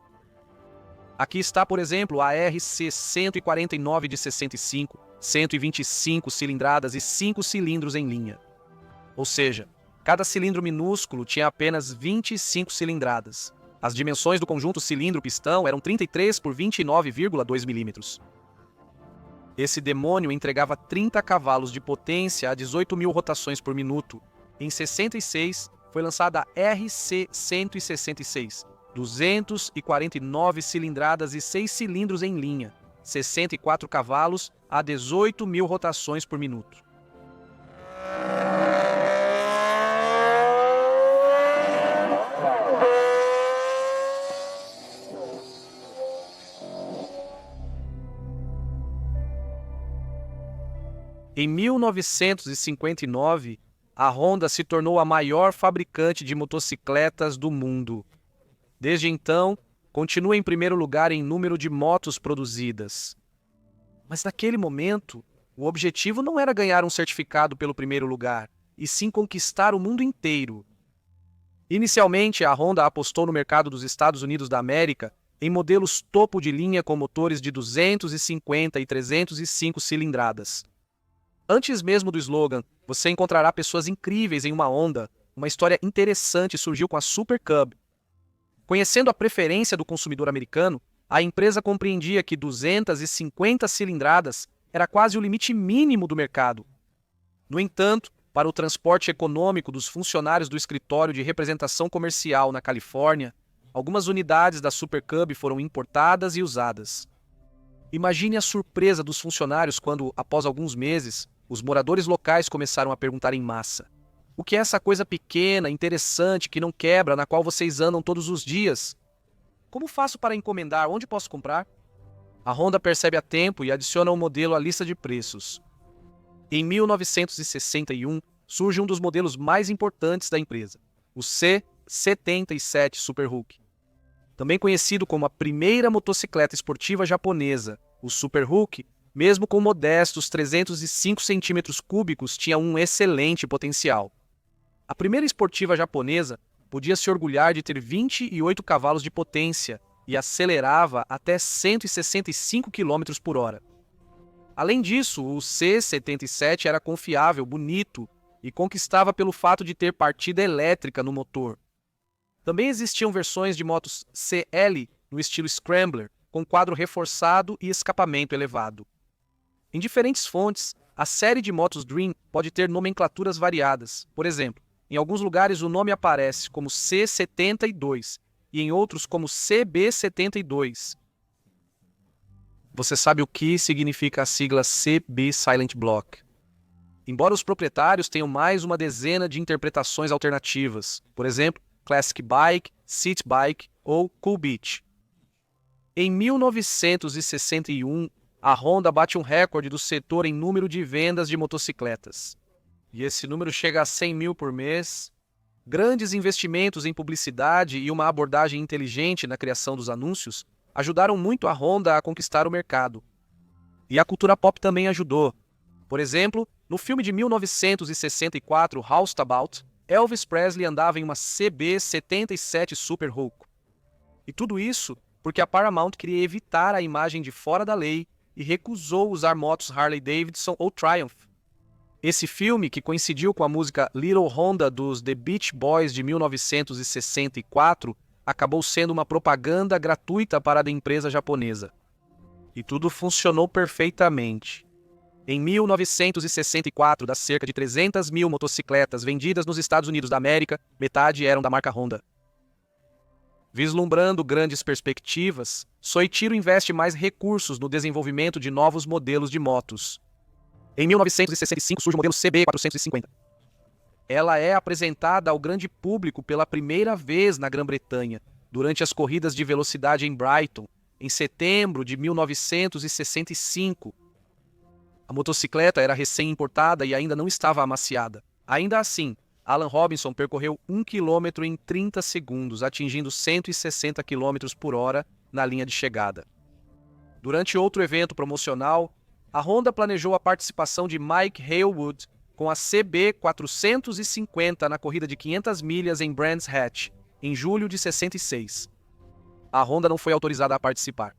A: Aqui está, por exemplo, a RC 149 de 65, 125 cilindradas e 5 cilindros em linha. Ou seja, cada cilindro minúsculo tinha apenas 25 cilindradas. As dimensões do conjunto cilindro-pistão eram 33 por 29,2 milímetros. Esse demônio entregava 30 cavalos de potência a 18 mil rotações por minuto. Em 66, foi lançada a RC 166, 249 cilindradas e 6 cilindros em linha, 64 cavalos a 18 mil rotações por minuto. Em 1959, a Honda se tornou a maior fabricante de motocicletas do mundo. Desde então, continua em primeiro lugar em número de motos produzidas. Mas naquele momento, O objetivo não era ganhar um certificado pelo primeiro lugar, e sim conquistar o mundo inteiro. Inicialmente, a Honda apostou no mercado dos Estados Unidos da América em modelos topo de linha com motores de 250 e 305 cilindradas. Antes mesmo do slogan, você encontrará pessoas incríveis em uma Honda. Uma história interessante surgiu com a Super Cub. Conhecendo a preferência do consumidor americano, a empresa compreendia que 250 cilindradas era quase o limite mínimo do mercado. No entanto, para o transporte econômico dos funcionários do escritório de representação comercial na Califórnia, algumas unidades da Super Cub foram importadas e usadas. Imagine a surpresa dos funcionários quando, após alguns meses, os moradores locais começaram a perguntar em massa: o que é essa coisa pequena, interessante, que não quebra, na qual vocês andam todos os dias? Como faço para encomendar? Onde posso comprar? A Honda percebe a tempo e adiciona o modelo à lista de preços. Em 1961, surge um dos modelos mais importantes da empresa, o C77 Superhook. Também conhecido como a primeira motocicleta esportiva japonesa, o Superhook, mesmo com modestos 305 centímetros cúbicos, tinha um excelente potencial. A primeira esportiva japonesa podia se orgulhar de ter 28 cavalos de potência e acelerava até 165 km por hora. Além disso, o C77 era confiável, bonito e conquistava pelo fato de ter partida elétrica no motor. Também existiam versões de motos CL no estilo Scrambler, com quadro reforçado e escapamento elevado. Em diferentes fontes, a série de motos Dream pode ter nomenclaturas variadas. Por exemplo, em alguns lugares o nome aparece como C72 e em outros como CB72. Você sabe o que significa a sigla CB Silent Block? Embora os proprietários tenham mais uma dezena de interpretações alternativas, por exemplo, Classic Bike, City Bike ou Cool Beach. Em 1961, a Honda bate um recorde do setor em número de vendas de motocicletas. E esse número chega a 100 mil por mês. Grandes investimentos em publicidade e uma abordagem inteligente na criação dos anúncios ajudaram muito a Honda a conquistar o mercado. E a cultura pop também ajudou. Por exemplo, no filme de 1964, Roustabout, Elvis Presley andava em uma CB77 Superhook. E tudo isso porque a Paramount queria evitar a imagem de fora da lei e recusou usar motos Harley-Davidson ou Triumph. Esse filme, que coincidiu com a música Little Honda dos The Beach Boys de 1964, acabou sendo uma propaganda gratuita para a empresa japonesa. E tudo funcionou perfeitamente. Em 1964, das cerca de 300 mil motocicletas vendidas nos Estados Unidos da América, metade eram da marca Honda. Vislumbrando grandes perspectivas, Soichiro investe mais recursos no desenvolvimento de novos modelos de motos. Em 1965 surge o modelo CB450. Ela é apresentada ao grande público pela primeira vez na Grã-Bretanha, durante as corridas de velocidade em Brighton, em setembro de 1965. A motocicleta era recém-importada e ainda não estava amaciada. Ainda assim, Alan Robinson percorreu 1 km em 30 segundos, atingindo 160 km por hora na linha de chegada. Durante outro evento promocional, a Honda planejou a participação de Mike Hailwood com a CB450 na corrida de 500 milhas em Brands Hatch, em julho de 66. A Honda não foi autorizada a participar.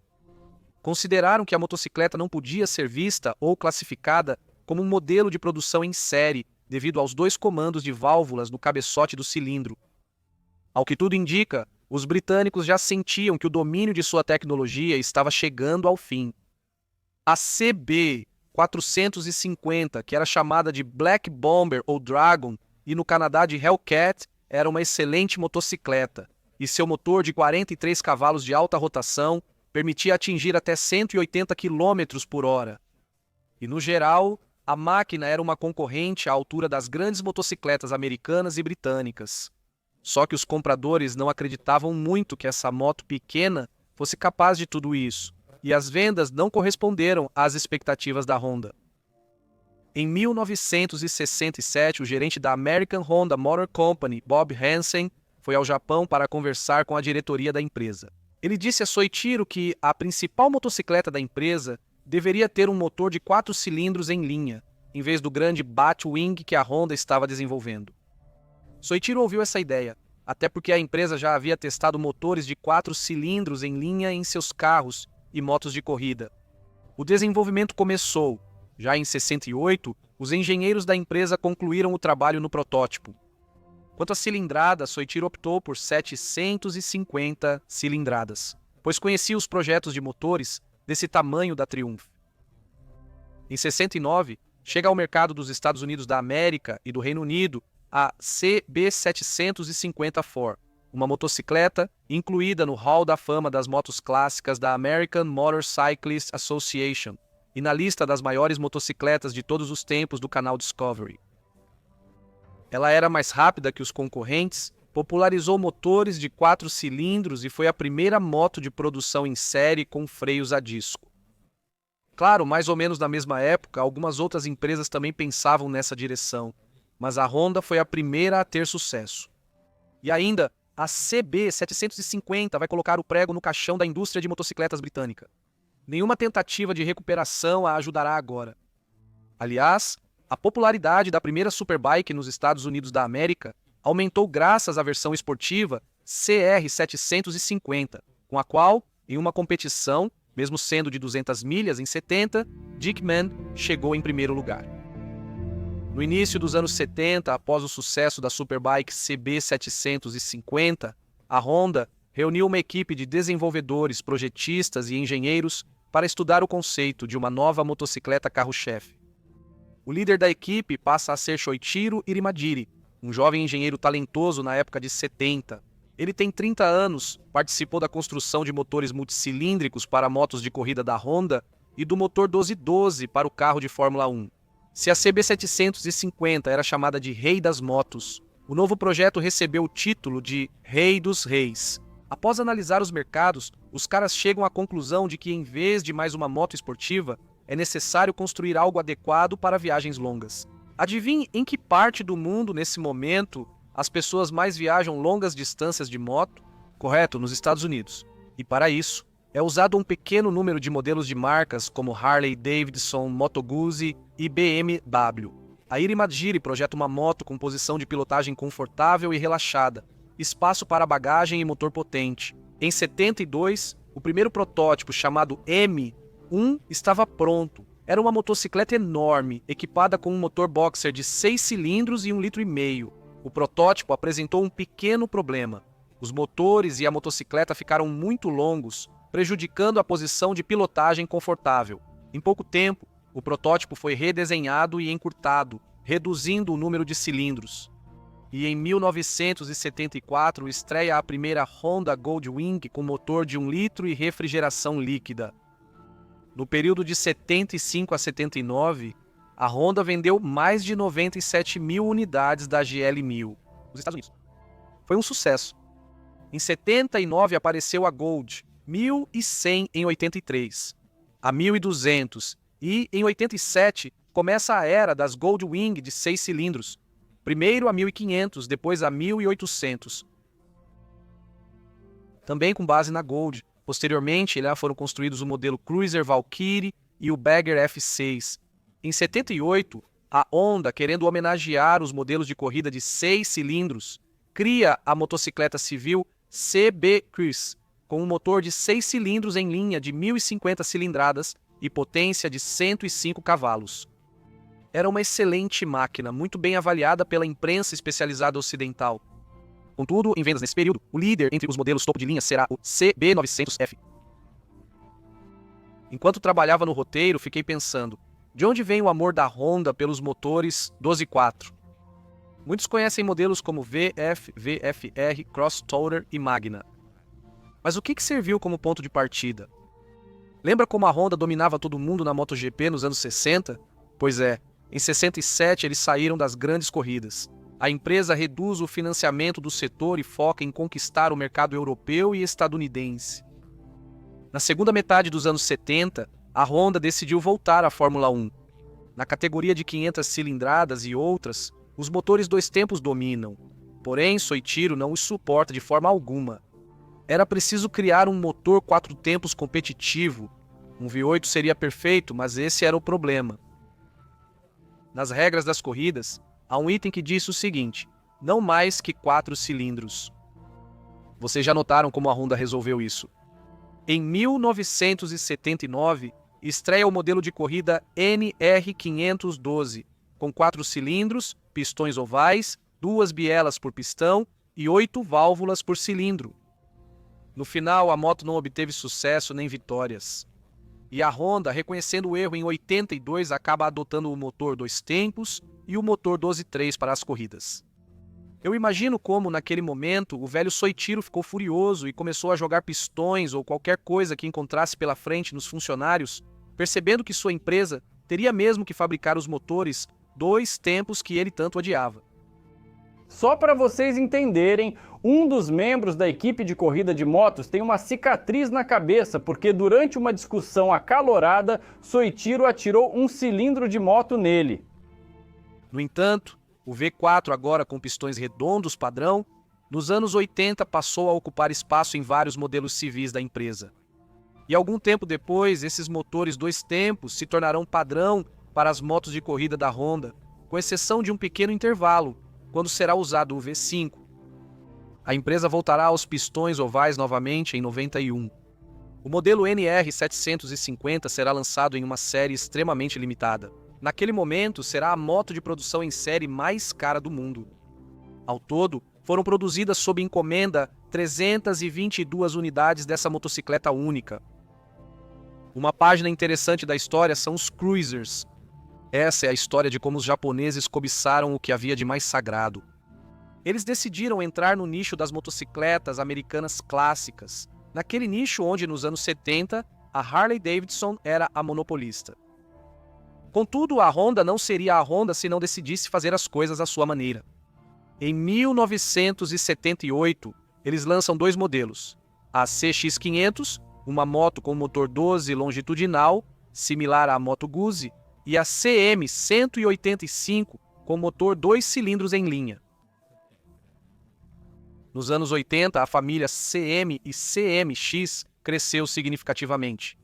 A: Consideraram que a motocicleta não podia ser vista ou classificada como um modelo de produção em série, devido aos 2 comandos de válvulas no cabeçote do cilindro. Ao que tudo indica, os britânicos já sentiam que o domínio de sua tecnologia estava chegando ao fim. A CB450, que era chamada de Black Bomber ou Dragon, e no Canadá de Hellcat, era uma excelente motocicleta, e seu motor de 43 cavalos de alta rotação permitia atingir até 180 km por hora. E no geral, a máquina era uma concorrente à altura das grandes motocicletas americanas e britânicas. Só que os compradores não acreditavam muito que essa moto pequena fosse capaz de tudo isso, e as vendas não corresponderam às expectativas da Honda. Em 1967, o gerente da American Honda Motor Company, Bob Hansen, foi ao Japão para conversar com a diretoria da empresa. Ele disse a Soichiro que a principal motocicleta da empresa deveria ter um motor de 4 cilindros em linha, em vez do grande Batwing que a Honda estava desenvolvendo. Soichiro ouviu essa ideia, até porque a empresa já havia testado motores de 4 cilindros em linha em seus carros e motos de corrida. O desenvolvimento começou. Já em 68, os engenheiros da empresa concluíram o trabalho no protótipo. Quanto à cilindrada, Soichiro optou por 750 cilindradas, pois conhecia os projetos de motores desse tamanho da Triumph. Em 69, chega ao mercado dos Estados Unidos da América e do Reino Unido a CB750-4, uma motocicleta incluída no Hall da Fama das motos clássicas da American Motorcyclist Association e na lista das maiores motocicletas de todos os tempos do canal Discovery. Ela era mais rápida que os concorrentes, popularizou motores de 4 cilindros e foi a primeira moto de produção em série com freios a disco. Claro, mais ou menos na mesma época, algumas outras empresas também pensavam nessa direção, mas a Honda foi a primeira a ter sucesso. E ainda, a CB750 vai colocar o prego no caixão da indústria de motocicletas britânica. Nenhuma tentativa de recuperação a ajudará agora. Aliás, a popularidade da primeira Superbike nos Estados Unidos da América aumentou graças à versão esportiva CR750, com a qual, em uma competição, mesmo sendo de 200 milhas em 70, Dickman chegou em primeiro lugar. No início dos anos 70, após o sucesso da Superbike CB750, a Honda reuniu uma equipe de desenvolvedores, projetistas e engenheiros para estudar o conceito de uma nova motocicleta carro-chefe. O líder da equipe passa a ser Shoichiro Irimadiri, um jovem engenheiro talentoso na época de 70. Ele tem 30 anos, participou da construção de motores multicilíndricos para motos de corrida da Honda e do motor 1212 para o carro de Fórmula 1. Se a CB750 era chamada de Rei das Motos, o novo projeto recebeu o título de Rei dos Reis. Após analisar os mercados, os caras chegam à conclusão de que, em vez de mais uma moto esportiva, é necessário construir algo adequado para viagens longas. Adivinhe em que parte do mundo, nesse momento, as pessoas mais viajam longas distâncias de moto? Correto, nos Estados Unidos. E para isso, é usado um pequeno número de modelos de marcas como Harley Davidson, Moto Guzzi e BMW. A Irimadiri projeta uma moto com posição de pilotagem confortável e relaxada, espaço para bagagem e motor potente. Em 72, o primeiro protótipo, chamado M1, estava pronto. Era uma motocicleta enorme, equipada com um motor boxer de 6 cilindros e 1,5 litro. O protótipo apresentou um pequeno problema. Os motores e a motocicleta ficaram muito longos, prejudicando a posição de pilotagem confortável. Em pouco tempo, o protótipo foi redesenhado e encurtado, reduzindo o número de cilindros. E em 1974 estreia a primeira Honda Goldwing com motor de 1 litro e refrigeração líquida. No período de 75 a 79, a Honda vendeu mais de 97 mil unidades da GL1000 nos Estados Unidos. Foi um sucesso. Em 79 apareceu a Gold, 1100 em 83, a 1200 e, em 87, começa a era das Goldwing de 6 cilindros, primeiro a 1500, depois a 1800. Também com base na Gold. Posteriormente, lá foram construídos o modelo Cruiser Valkyrie e o Bagger F6. Em 78, a Honda, querendo homenagear os modelos de corrida de 6 cilindros, cria a motocicleta civil CB Cruise, com um motor de 6 cilindros em linha de 1050 cilindradas e potência de 105 cavalos. Era uma excelente máquina, muito bem avaliada pela imprensa especializada ocidental. Contudo, em vendas nesse período, o líder entre os modelos topo de linha será o CB900F. Enquanto trabalhava no roteiro, fiquei pensando, de onde vem o amor da Honda pelos motores 12.4? Muitos conhecem modelos como VF, VFR, Cross Tourer e Magna. Mas o que serviu como ponto de partida? Lembra como a Honda dominava todo mundo na MotoGP nos anos 60? Pois é, em 67 eles saíram das grandes corridas. A empresa reduz o financiamento do setor e foca em conquistar o mercado europeu e estadunidense. Na segunda metade dos anos 70, a Honda decidiu voltar à Fórmula 1. Na categoria de 500 cilindradas e outras, os motores 2 tempos dominam. Porém, Soichiro não os suporta de forma alguma. Era preciso criar um motor 4 tempos competitivo. Um V8 seria perfeito, mas esse era o problema. Nas regras das corridas, há um item que diz o seguinte: não mais que 4 cilindros. Vocês já notaram como a Honda resolveu isso? Em 1979, estreia o modelo de corrida NR512, com 4 cilindros, pistões ovais, 2 bielas por pistão e 8 válvulas por cilindro. No final, a moto não obteve sucesso nem vitórias. E a Honda, reconhecendo o erro em 82, acaba adotando o motor 2 tempos e o motor 12.3 para as corridas. Eu imagino como, naquele momento, o velho Soichiro ficou furioso e começou a jogar pistões ou qualquer coisa que encontrasse pela frente nos funcionários, percebendo que sua empresa teria mesmo que fabricar os motores 2 tempos que ele tanto odiava.
B: Só para vocês entenderem, um dos membros da equipe de corrida de motos tem uma cicatriz na cabeça porque durante uma discussão acalorada, Soichiro atirou um cilindro de moto nele.
A: No entanto, o V4, agora com pistões redondos padrão, nos anos 80 passou a ocupar espaço em vários modelos civis da empresa. E algum tempo depois, esses motores 2 tempos se tornarão padrão para as motos de corrida da Honda, com exceção de um pequeno intervalo, quando será usado o V5. A empresa voltará aos pistões ovais novamente em 91. O modelo NR750 será lançado em uma série extremamente limitada. Naquele momento, será a moto de produção em série mais cara do mundo. Ao todo, foram produzidas sob encomenda 322 unidades dessa motocicleta única. Uma página interessante da história são os cruisers. Essa é a história de como os japoneses cobiçaram o que havia de mais sagrado. Eles decidiram entrar no nicho das motocicletas americanas clássicas, naquele nicho onde, nos anos 70, a Harley-Davidson era a monopolista. Contudo, a Honda não seria a Honda se não decidisse fazer as coisas à sua maneira. Em 1978, eles lançam 2 modelos: a CX500, uma moto com motor 12 longitudinal, similar à Moto Guzzi, e a CM185, com motor 2 cilindros em linha. Nos anos 80, a família CM e CMX cresceu significativamente.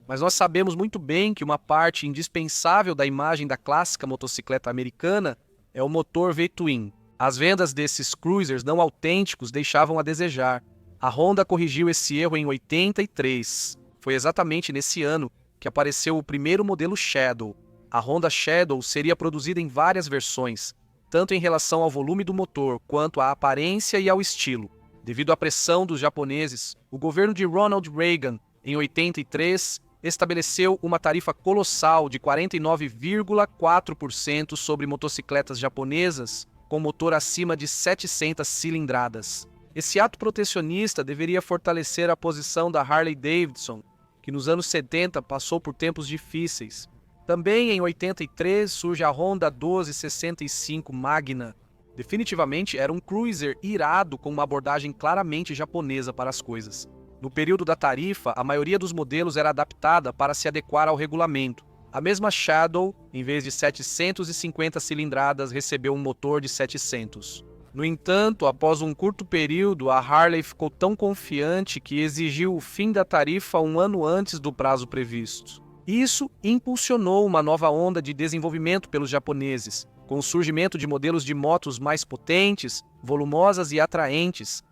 A: Mas nós sabemos muito bem que uma parte indispensável da imagem da clássica motocicleta americana é o motor V-twin. As vendas desses cruisers não autênticos deixavam a desejar. A Honda corrigiu esse erro em 83. Foi exatamente nesse ano que apareceu o primeiro modelo Shadow. A Honda Shadow seria produzida em várias versões, tanto em relação ao volume do motor quanto à aparência e ao estilo. Devido à pressão dos japoneses, o governo de Ronald Reagan, em 83, estabeleceu uma tarifa colossal de 49,4% sobre motocicletas japonesas com motor acima de 700 cilindradas. Esse ato protecionista deveria fortalecer a posição da Harley-Davidson, que nos anos 70 passou por tempos difíceis. Também em 83 surge a Honda 1265 Magna. Definitivamente era um cruiser irado com uma abordagem claramente japonesa para as coisas. No período da tarifa, a maioria dos modelos era adaptada para se adequar ao regulamento. A mesma Shadow, em vez de 750 cilindradas, recebeu um motor de 700. No entanto, após um curto período, a Harley ficou tão confiante que exigiu o fim da tarifa um ano antes do prazo previsto. Isso impulsionou uma nova onda de desenvolvimento pelos japoneses, com o surgimento de modelos de motos mais potentes, volumosas e atraentes.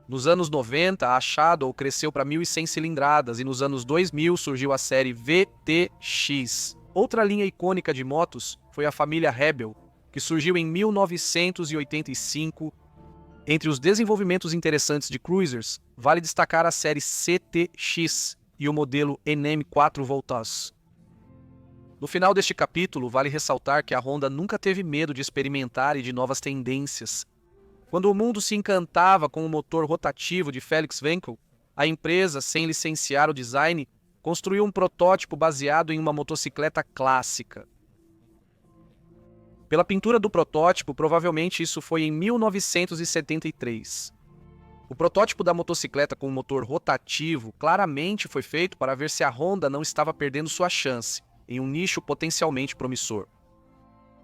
A: Nos anos 90, a Shadow cresceu para 1.100 cilindradas e nos anos 2000 surgiu a série VTX. Outra linha icônica de motos foi a família Rebel, que surgiu em 1985. Entre os desenvolvimentos interessantes de cruisers, vale destacar a série CTX e o modelo NM4 Voltas. No final deste capítulo, vale ressaltar que a Honda nunca teve medo de experimentar e de novas tendências. Quando o mundo se encantava com o motor rotativo de Felix Winkel, a empresa, sem licenciar o design, construiu um protótipo baseado em uma motocicleta clássica. Pela pintura do protótipo, provavelmente isso foi em 1973. O protótipo da motocicleta com motor rotativo claramente foi feito para ver se a Honda não estava perdendo sua chance, em um nicho potencialmente promissor.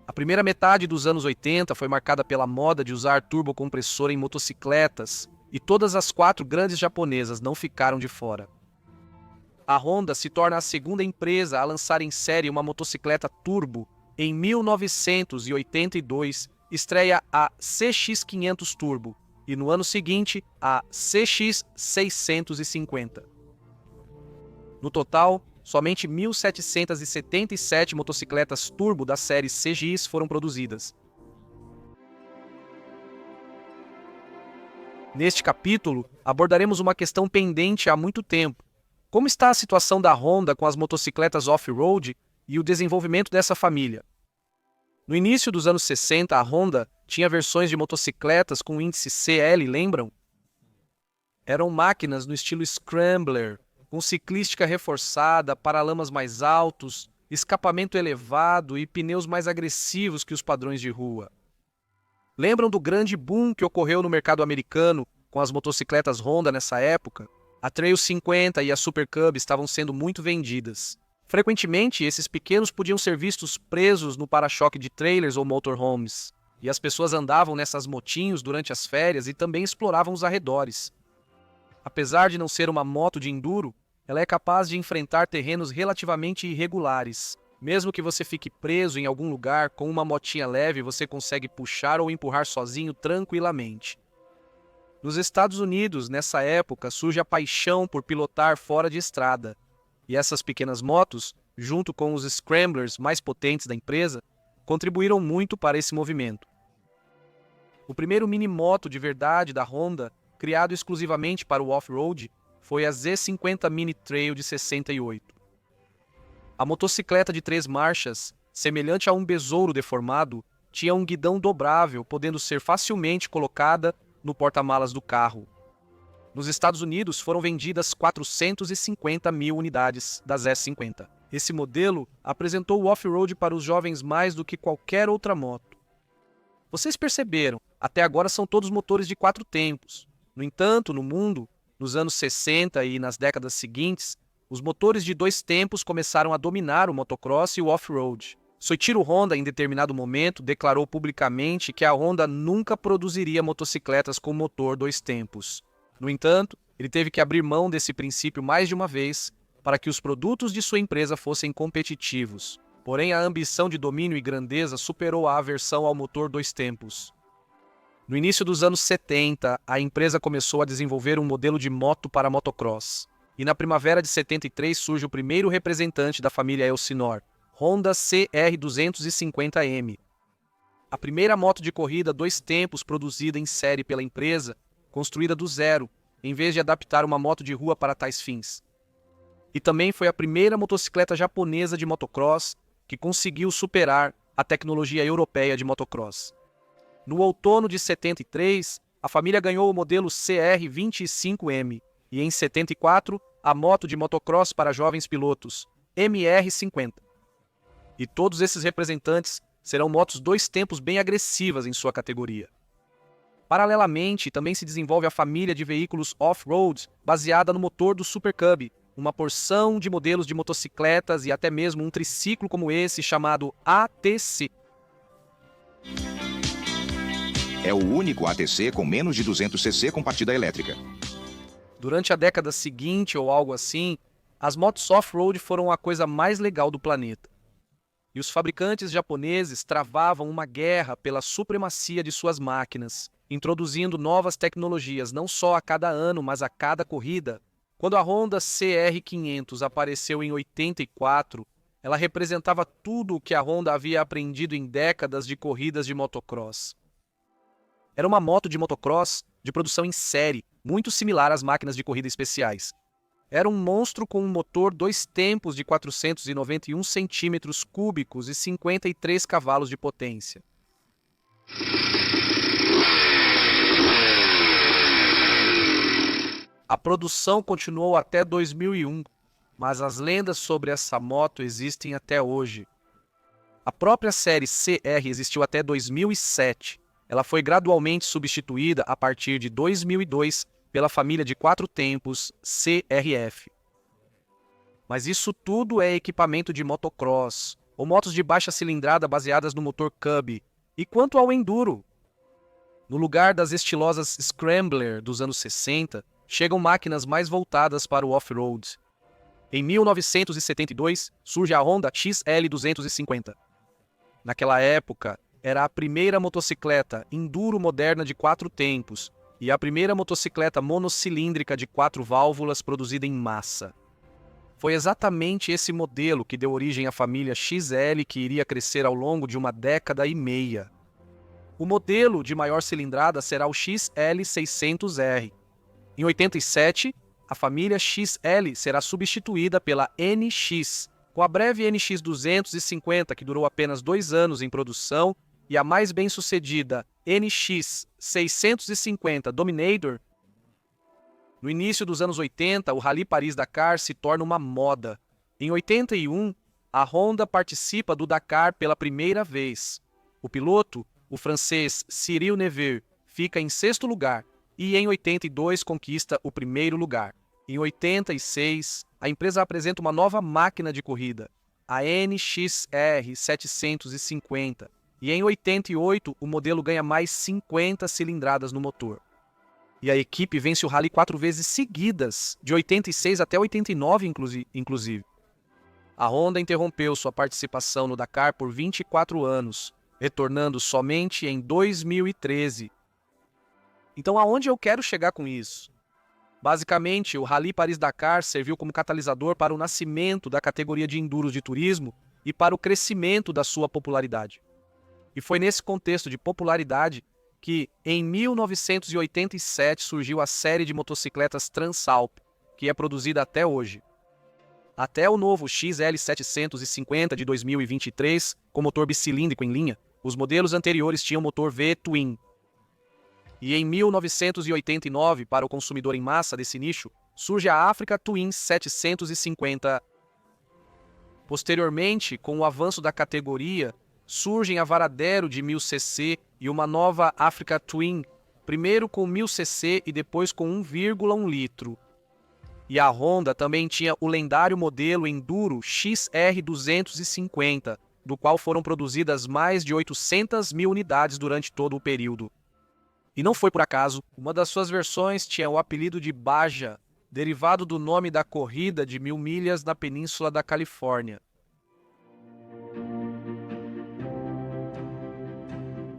A: A primeira metade dos anos 80 foi marcada pela moda de usar turbocompressor em motocicletas, e todas as 4 grandes japonesas não ficaram de fora. a Honda se torna a segunda empresa a lançar em série uma motocicleta turbo. Em 1982, estreia a CX500 Turbo e no ano seguinte a CX650. No total, somente 1.777 motocicletas turbo da série CX foram produzidas. Neste capítulo, abordaremos uma questão pendente há muito tempo. Como está a situação da Honda com as motocicletas off-road e o desenvolvimento dessa família? No início dos anos 60, a Honda tinha versões de motocicletas com índice CL, lembram? Eram máquinas no estilo Scrambler, com ciclística reforçada, paralamas mais altos, escapamento elevado e pneus mais agressivos que os padrões de rua. Lembram do grande boom que ocorreu no mercado americano com as motocicletas Honda nessa época? A Trail 50 e a Super Cub estavam sendo muito vendidas. Frequentemente, esses pequenos podiam ser vistos presos no para-choque de trailers ou motorhomes, e as pessoas andavam nessas motinhos durante as férias e também exploravam os arredores. Apesar de não ser uma moto de enduro, ela é capaz de enfrentar terrenos relativamente irregulares. Mesmo que você fique preso em algum lugar, com uma motinha leve você consegue puxar ou empurrar sozinho tranquilamente. Nos Estados Unidos, nessa época, surge a paixão por pilotar fora de estrada. E essas pequenas motos, junto com os scramblers mais potentes da empresa, contribuíram muito para esse movimento. O primeiro mini-moto de verdade da Honda, criado exclusivamente para o off-road, foi a Z50 Mini Trail de 68. A motocicleta de 3 marchas, semelhante a um besouro deformado, tinha um guidão dobrável, podendo ser facilmente colocada no porta-malas do carro. Nos Estados Unidos foram vendidas 450 mil unidades da Z50. Esse modelo apresentou o off-road para os jovens mais do que qualquer outra moto. Vocês perceberam, até agora são todos motores de 4 tempos. No entanto, no mundo, nos anos 60 e nas décadas seguintes, os motores de 2 tempos começaram a dominar o motocross e o off-road. Soichiro Honda, em determinado momento, declarou publicamente que a Honda nunca produziria motocicletas com motor 2 tempos. No entanto, ele teve que abrir mão desse princípio mais de uma vez para que os produtos de sua empresa fossem competitivos. Porém, a ambição de domínio e grandeza superou a aversão ao motor 2 tempos. No início dos anos 70, a empresa começou a desenvolver um modelo de moto para motocross. E na primavera de 73 surge o primeiro representante da família Elsinore, Honda CR250M. A primeira moto de corrida 2 tempos produzida em série pela empresa, construída do zero, em vez de adaptar uma moto de rua para tais fins. E também foi a primeira motocicleta japonesa de motocross que conseguiu superar a tecnologia europeia de motocross. No outono de 73, a família ganhou o modelo CR25M e em 74, a moto de motocross para jovens pilotos, MR50. E todos esses representantes serão motos 2 tempos bem agressivas em sua categoria. Paralelamente, também se desenvolve a família de veículos off-road baseada no motor do Super Cub, uma porção de modelos de motocicletas e até mesmo um triciclo como esse chamado ATC.
C: É o único ATC com menos de 200 cc com partida elétrica.
A: Durante a década seguinte ou algo assim, as motos off-road foram a coisa mais legal do planeta. E os fabricantes japoneses travavam uma guerra pela supremacia de suas máquinas, introduzindo novas tecnologias não só a cada ano, mas a cada corrida. Quando a Honda CR500 apareceu em 84, ela representava tudo o que a Honda havia aprendido em décadas de corridas de motocross. Era uma moto de motocross de produção em série, muito similar às máquinas de corrida especiais. Era um monstro com um motor 2 tempos de 491 centímetros cúbicos e 53 cavalos de potência. A produção continuou até 2001, mas as lendas sobre essa moto existem até hoje. A própria série CR existiu até 2007. Ela foi gradualmente substituída a partir de 2002 pela família de 4 tempos CRF. Mas isso tudo é equipamento de motocross, ou motos de baixa cilindrada baseadas no motor Cub. E quanto ao enduro? No lugar das estilosas Scrambler dos anos 60, chegam máquinas mais voltadas para o off-road. Em 1972, surge a Honda XL250. Naquela época, era a primeira motocicleta enduro moderna de 4 tempos e a primeira motocicleta monocilíndrica de 4 válvulas produzida em massa. Foi exatamente esse modelo que deu origem à família XL, que iria crescer ao longo de uma década e meia. O modelo de maior cilindrada será o XL600R. Em 87, a família XL será substituída pela NX, com a breve NX250, que durou apenas 2 anos em produção, e a mais bem-sucedida NX650 Dominator. No início dos anos 80, o Rally Paris-Dakar se torna uma moda. Em 81, a Honda participa do Dakar pela primeira vez. O piloto, o francês Cyril Neveu, fica em 6º lugar e em 82 conquista o 1º lugar. Em 86, a empresa apresenta uma nova máquina de corrida, a NXR 750, e em 88 o modelo ganha mais 50 cilindradas no motor. E a equipe vence o Rally 4 vezes seguidas, de 86 até 89 inclusive. A Honda interrompeu sua participação no Dakar por 24 anos, retornando somente em 2013. Então aonde eu quero chegar com isso? Basicamente, o Rally Paris-Dakar serviu como catalisador para o nascimento da categoria de enduros de turismo e para o crescimento da sua popularidade. E foi nesse contexto de popularidade que, em 1987, surgiu a série de motocicletas Transalp, que é produzida até hoje. Até o novo XL750 de 2023, com motor bicilíndrico em linha, os modelos anteriores tinham motor V-Twin. E em 1989, para o consumidor em massa desse nicho, surge a Africa Twin 750. Posteriormente, com o avanço da categoria, surgem a Varadero de 1000cc e uma nova Africa Twin, primeiro com 1000cc e depois com 1,1 litro. E a Honda também tinha o lendário modelo Enduro XR250, do qual foram produzidas mais de 800 mil unidades durante todo o período. E não foi por acaso, uma das suas versões tinha o apelido de Baja, derivado do nome da corrida de 1000 milhas na península da Califórnia.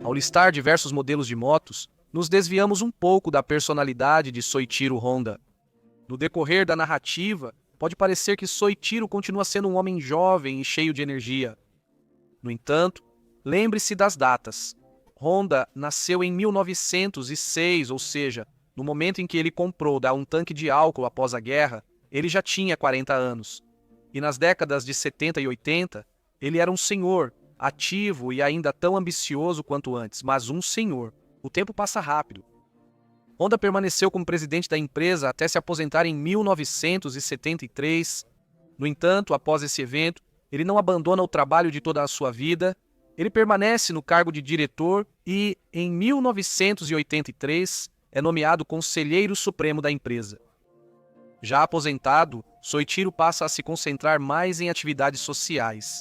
A: Ao listar diversos modelos de motos, nos desviamos um pouco da personalidade de Soichiro Honda. No decorrer da narrativa, pode parecer que Soichiro continua sendo um homem jovem e cheio de energia. No entanto, lembre-se das datas. Honda nasceu em 1906, ou seja, no momento em que ele comprou um tanque de álcool após a guerra, ele já tinha 40 anos. E nas décadas de 70 e 80, ele era um senhor, ativo e ainda tão ambicioso quanto antes, mas um senhor. O tempo passa rápido. Honda permaneceu como presidente da empresa até se aposentar em 1973. No entanto, após esse evento, ele não abandona o trabalho de toda a sua vida. Ele permanece no cargo de diretor e, em 1983, é nomeado conselheiro supremo da empresa. Já aposentado, Soichiro passa a se concentrar mais em atividades sociais.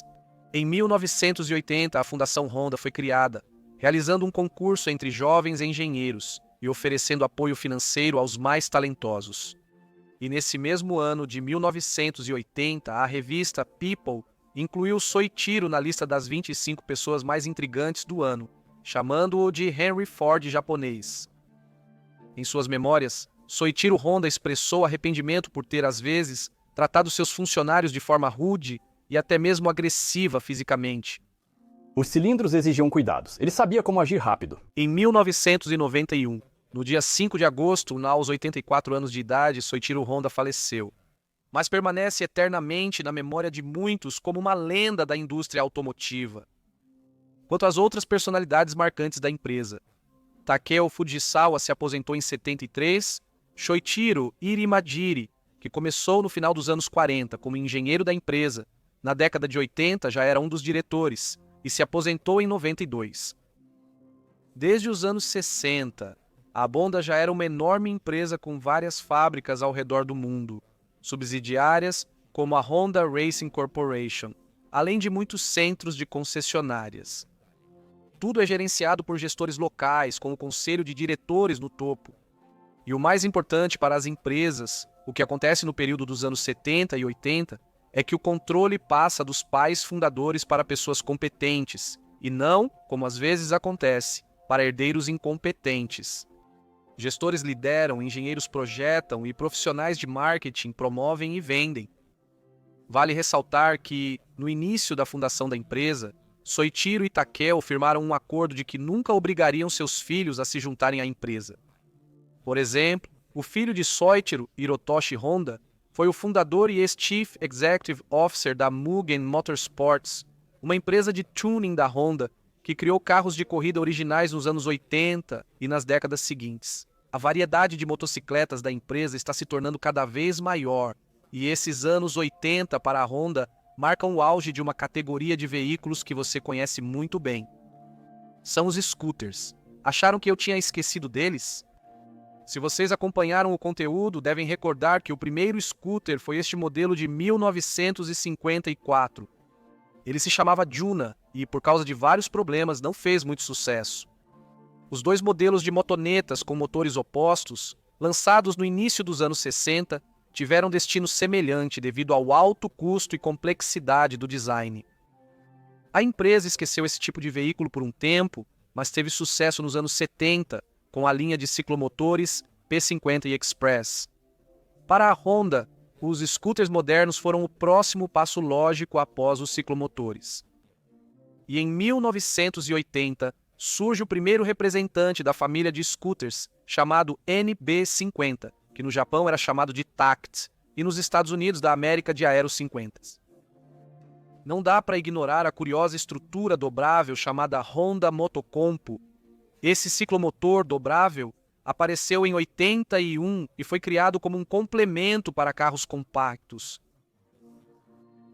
A: Em 1980, a Fundação Honda foi criada, realizando um concurso entre jovens engenheiros e oferecendo apoio financeiro aos mais talentosos. E nesse mesmo ano de 1980, a revista People incluiu Soichiro na lista das 25 pessoas mais intrigantes do ano, chamando-o de Henry Ford japonês. Em suas memórias, Soichiro Honda expressou arrependimento por ter, às vezes, tratado seus funcionários de forma rude e até mesmo agressiva fisicamente.
B: Os cilindros exigiam cuidados. Ele sabia como agir rápido.
A: Em 1991, no dia 5 de agosto, aos 84 anos de idade, Soichiro Honda faleceu. Mas permanece eternamente na memória de muitos como uma lenda da indústria automotiva. Quanto às outras personalidades marcantes da empresa, Takeo Fujisawa se aposentou em 73, Shoichiro Irimajiri, que começou no final dos anos 40 como engenheiro da empresa, na década de 80 já era um dos diretores e se aposentou em 92. Desde os anos 60, a Honda já era uma enorme empresa com várias fábricas ao redor do mundo, subsidiárias como a Honda Racing Corporation, além de muitos centros de concessionárias. Tudo é gerenciado por gestores locais, com o conselho de diretores no topo. E o mais importante para as empresas, O que acontece no período dos anos 70 e 80 é que o controle passa dos pais fundadores para pessoas competentes, e não, como às vezes acontece, para herdeiros incompetentes. Gestores lideram, engenheiros projetam e profissionais de marketing promovem e vendem. Vale ressaltar que, no início da fundação da empresa, Soichiro e Takeo firmaram um acordo de que nunca obrigariam seus filhos a se juntarem à empresa. Por exemplo, o filho de Soichiro, Hirotoshi Honda, foi o fundador e ex-Chief Executive Officer da Mugen Motorsports, uma empresa de tuning da Honda que criou carros de corrida originais nos anos 80 e nas décadas seguintes. A variedade de motocicletas da empresa está se tornando cada vez maior, e esses anos 80 para a Honda marcam o auge de uma categoria de veículos que você conhece muito bem. São os scooters. Acharam que eu tinha esquecido deles? Se vocês acompanharam o conteúdo, devem recordar que o primeiro scooter foi este modelo de 1954. Ele se chamava Juna e, por causa de vários problemas, não fez muito sucesso. Os dois modelos de motonetas com motores opostos, lançados no início dos anos 60, tiveram destino semelhante devido ao alto custo e complexidade do design. A empresa esqueceu esse tipo de veículo por um tempo, mas teve sucesso nos anos 70, com a linha de ciclomotores P50 e Express. Para a Honda, os scooters modernos foram o próximo passo lógico após os ciclomotores. E em 1980, surge o primeiro representante da família de scooters, chamado NB50, que no Japão era chamado de Tact, e nos Estados Unidos da América de Aero 50. Não dá para ignorar a curiosa estrutura dobrável chamada Honda Motocompo. Esse ciclomotor dobrável apareceu em 81 e foi criado como um complemento para carros compactos.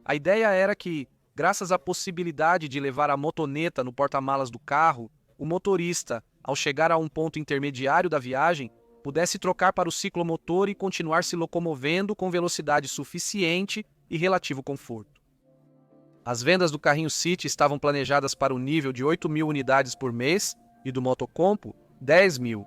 A: A ideia era que, graças à possibilidade de levar a motoneta no porta-malas do carro, o motorista, ao chegar a um ponto intermediário da viagem, pudesse trocar para o ciclomotor e continuar se locomovendo com velocidade suficiente e relativo conforto. As vendas do carrinho City estavam planejadas para o nível de 8.000 unidades por mês e do Motocompo, 10.000.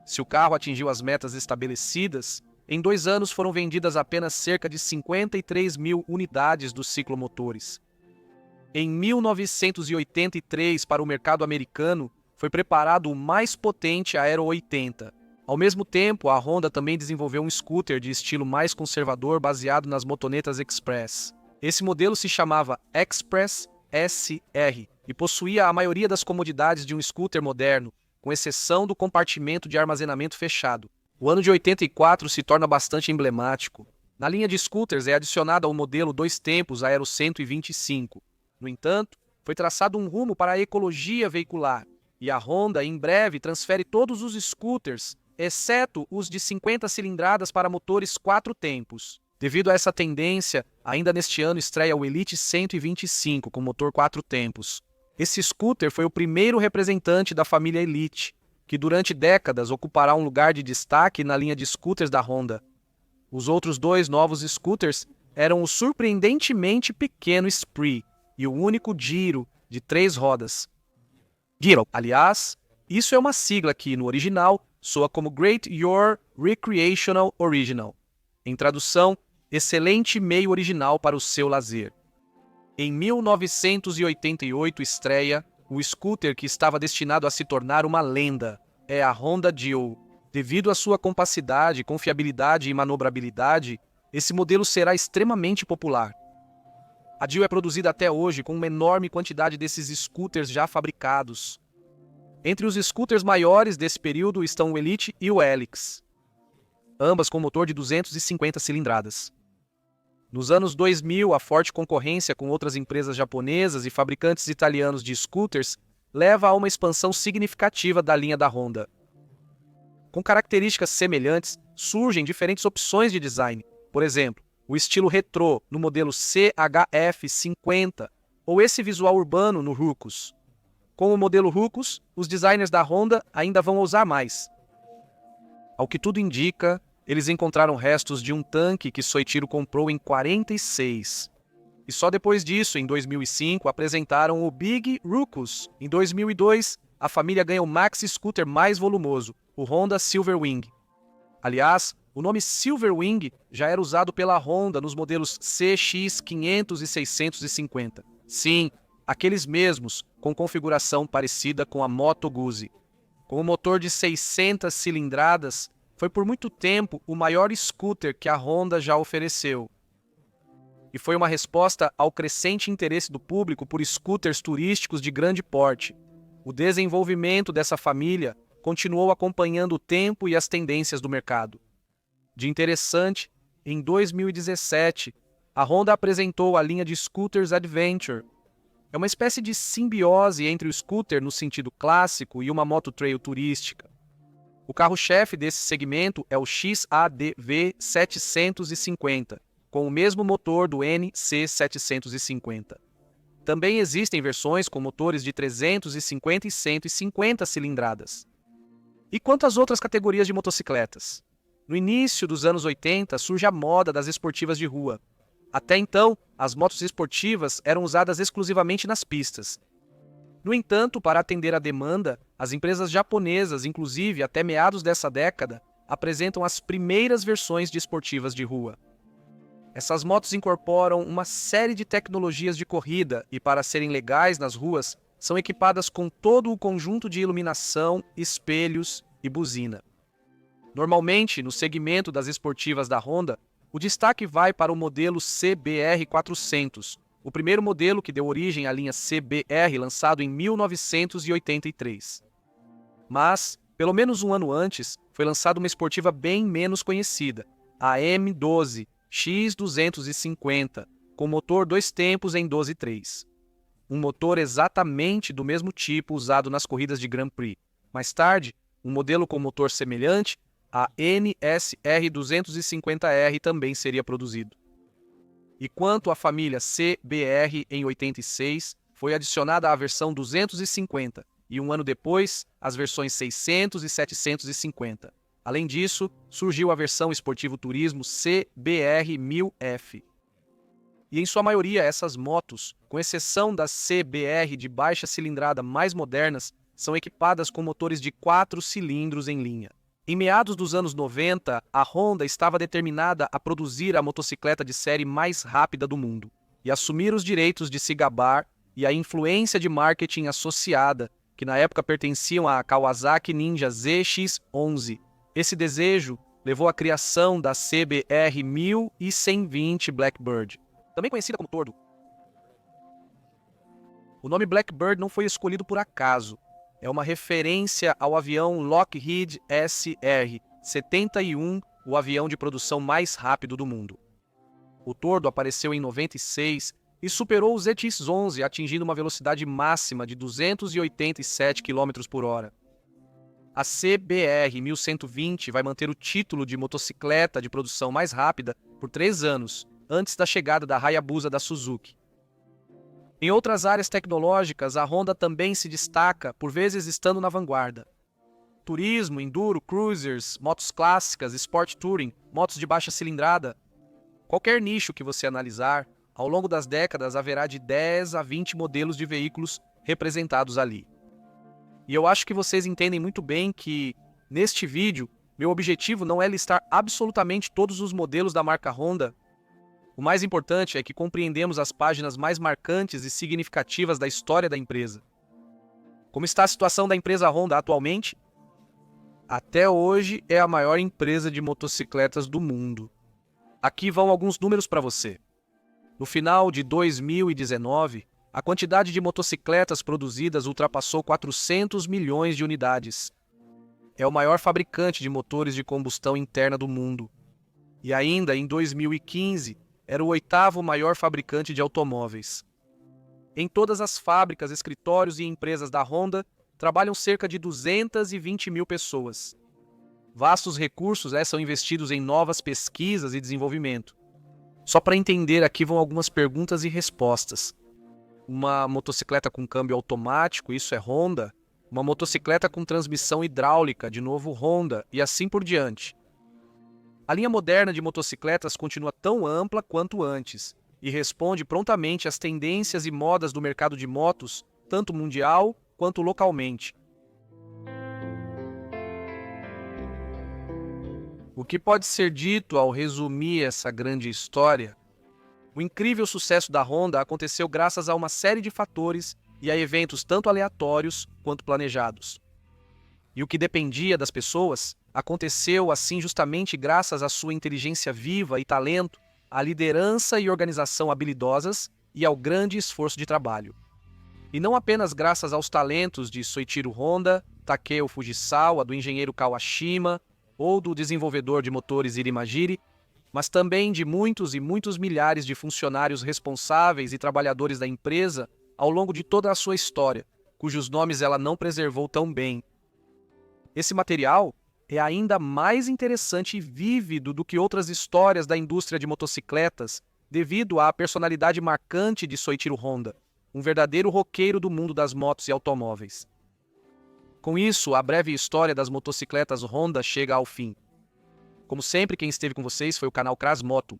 A: Se o carro atingiu as metas estabelecidas, em 2 anos foram vendidas apenas cerca de 53.000 unidades dos ciclomotores. Em 1983, para o mercado americano, foi preparado o mais potente Aero 80. Ao mesmo tempo, a Honda também desenvolveu um scooter de estilo mais conservador baseado nas motonetas Express. Esse modelo se chamava Express SR e possuía a maioria das comodidades de um scooter moderno, com exceção do compartimento de armazenamento fechado. O ano de 84 se torna bastante emblemático. Na linha de scooters é adicionado ao modelo 2 tempos Aero 125. No entanto, foi traçado um rumo para a ecologia veicular, e a Honda em breve transfere todos os scooters, exceto os de 50 cilindradas para motores 4 tempos. Devido a essa tendência, ainda neste ano estreia o Elite 125 com motor 4 tempos. Esse scooter foi o primeiro representante da família Elite, que durante décadas ocupará um lugar de destaque na linha de scooters da Honda. Os outros 2 novos scooters eram o surpreendentemente pequeno Spree e o único Giro de 3 rodas. Giro, aliás, isso é uma sigla que, no original, soa como Great Your Recreational Original. Em tradução, excelente meio original para o seu lazer. Em 1988 estreia o scooter que estava destinado a se tornar uma lenda. É a Honda Dio. Devido à sua compacidade, confiabilidade e manobrabilidade, esse modelo será extremamente popular. A Dio é produzida até hoje com uma enorme quantidade desses scooters já fabricados. Entre os scooters maiores desse período estão o Elite e o Helix, ambas com motor de 250 cilindradas. Nos anos 2000, a forte concorrência com outras empresas japonesas e fabricantes italianos de scooters leva a uma expansão significativa da linha da Honda. Com características semelhantes, surgem diferentes opções de design. Por exemplo, o estilo retrô no modelo CHF50 ou esse visual urbano no Rucos. Com o modelo Rucos, os designers da Honda ainda vão ousar mais. Ao que tudo indica, eles encontraram restos de um tanque que Soichiro comprou em 46. E só depois disso, em 2005, apresentaram o Big Rucos. Em 2002, a família ganha o maxi scooter mais volumoso, o Honda Silverwing. Aliás, O nome Silverwing já era usado pela Honda nos modelos CX500 e 650. Sim, aqueles mesmos, com configuração parecida com a Moto Guzzi. Com um motor de 600 cilindradas, foi por muito tempo o maior scooter que a Honda já ofereceu. E foi uma resposta ao crescente interesse do público por scooters turísticos de grande porte. O desenvolvimento dessa família continuou acompanhando o tempo e as tendências do mercado. De interessante, em 2017, a Honda apresentou a linha de scooters Adventure. É uma espécie de simbiose entre o scooter no sentido clássico e uma moto trail turística. O carro-chefe desse segmento é o XADV 750, com o mesmo motor do NC 750. Também existem versões com motores de 350 e 150 cilindradas. E quanto às outras categorias de motocicletas? No início dos anos 80 surge a moda das esportivas de rua. Até então, as motos esportivas eram usadas exclusivamente nas pistas. No entanto, para atender a demanda, as empresas japonesas, inclusive até meados dessa década, apresentam as primeiras versões de esportivas de rua. Essas motos incorporam uma série de tecnologias de corrida e, para serem legais nas ruas, são equipadas com todo o conjunto de iluminação, espelhos e buzina. Normalmente, no segmento das esportivas da Honda, o destaque vai para o modelo CBR400, o primeiro modelo que deu origem à linha CBR, lançado em 1983. Mas, pelo menos um ano antes, foi lançada uma esportiva bem menos conhecida, a M12 X250, com motor 2 tempos em 12.3. Um motor exatamente do mesmo tipo usado nas corridas de Grand Prix. Mais tarde, um modelo com motor semelhante, a NSR 250R, também seria produzido. E quanto à família CBR, em 86, foi adicionada a versão 250 e um ano depois, as versões 600 e 750. Além disso, surgiu a versão esportivo turismo CBR 1000F. E em sua maioria, essas motos, com exceção das CBR de baixa cilindrada mais modernas, são equipadas com motores de 4 cilindros em linha. Em meados dos anos 90, a Honda estava determinada a produzir a motocicleta de série mais rápida do mundo e assumir os direitos de se gabar e a influência de marketing associada, que na época pertenciam à Kawasaki Ninja ZX-11. Esse desejo levou à criação da CBR 1120 Blackbird, também conhecida como Tordo. O nome Blackbird não foi escolhido por acaso. É uma referência ao avião Lockheed SR-71, o avião de produção mais rápido do mundo. O Tordo apareceu em 96 e superou o ZX-11, atingindo uma velocidade máxima de 287 km por hora. A CBR 1120 vai manter o título de motocicleta de produção mais rápida por 3 anos, antes da chegada da Hayabusa da Suzuki. Em outras áreas tecnológicas, a Honda também se destaca, por vezes estando na vanguarda. Turismo, enduro, cruisers, motos clássicas, sport touring, motos de baixa cilindrada. Qualquer nicho que você analisar, ao longo das décadas haverá de 10 a 20 modelos de veículos representados ali. E eu acho que vocês entendem muito bem que, neste vídeo, meu objetivo não é listar absolutamente todos os modelos da marca Honda. O mais importante é que compreendemos as páginas mais marcantes e significativas da história da empresa. Como está a situação da empresa Honda atualmente? Até hoje é a maior empresa de motocicletas do mundo. Aqui vão alguns números para você. No final de 2019, a quantidade de motocicletas produzidas ultrapassou 400 milhões de unidades. É o maior fabricante de motores de combustão interna do mundo. E ainda em 2015, era o 8º maior fabricante de automóveis. Em todas as fábricas, escritórios e empresas da Honda, trabalham cerca de 220 mil pessoas. Vastos recursos são investidos em novas pesquisas e desenvolvimento. Só para entender, aqui vão algumas perguntas e respostas. Uma motocicleta com câmbio automático, isso é Honda. Uma motocicleta com transmissão hidráulica, de novo Honda, e assim por diante. A linha moderna de motocicletas continua tão ampla quanto antes e responde prontamente às tendências e modas do mercado de motos, tanto mundial quanto localmente. O que pode ser dito ao resumir essa grande história? O incrível sucesso da Honda aconteceu graças a uma série de fatores e a eventos tanto aleatórios quanto planejados. E o que dependia das pessoas aconteceu assim justamente graças à sua inteligência viva e talento, à liderança e organização habilidosas e ao grande esforço de trabalho. E não apenas graças aos talentos de Soichiro Honda, Takeo Fujisawa, do engenheiro Kawashima ou do desenvolvedor de motores Irimajiri, mas também de muitos e muitos milhares de funcionários responsáveis e trabalhadores da empresa ao longo de toda a sua história, cujos nomes ela não preservou tão bem. Esse material é ainda mais interessante e vívido do que outras histórias da indústria de motocicletas, devido à personalidade marcante de Soichiro Honda, um verdadeiro roqueiro do mundo das motos e automóveis. Com isso, a breve história das motocicletas Honda chega ao fim. Como sempre, quem esteve com vocês foi o canal Crasmoto.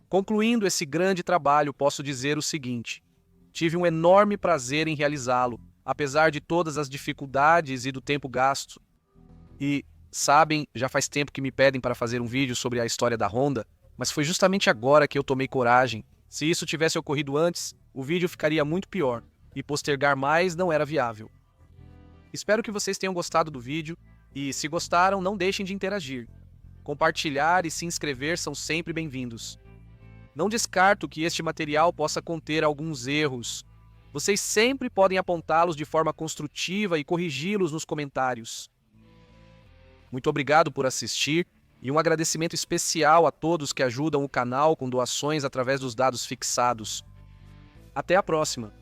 A: Concluindo esse grande trabalho, posso dizer o seguinte: tive um enorme prazer em realizá-lo, apesar de todas as dificuldades e do tempo gasto. E, sabem, já faz tempo que me pedem para fazer um vídeo sobre a história da Honda, mas foi justamente agora que eu tomei coragem. Se isso tivesse ocorrido antes, o vídeo ficaria muito pior, e postergar mais não era viável. Espero que vocês tenham gostado do vídeo, e se gostaram, não deixem de interagir. Compartilhar e se inscrever são sempre bem-vindos. Não descarto que este material possa conter alguns erros. Vocês sempre podem apontá-los de forma construtiva e corrigi-los nos comentários. Muito obrigado por assistir e um agradecimento especial a todos que ajudam o canal com doações através dos dados fixados. Até a próxima!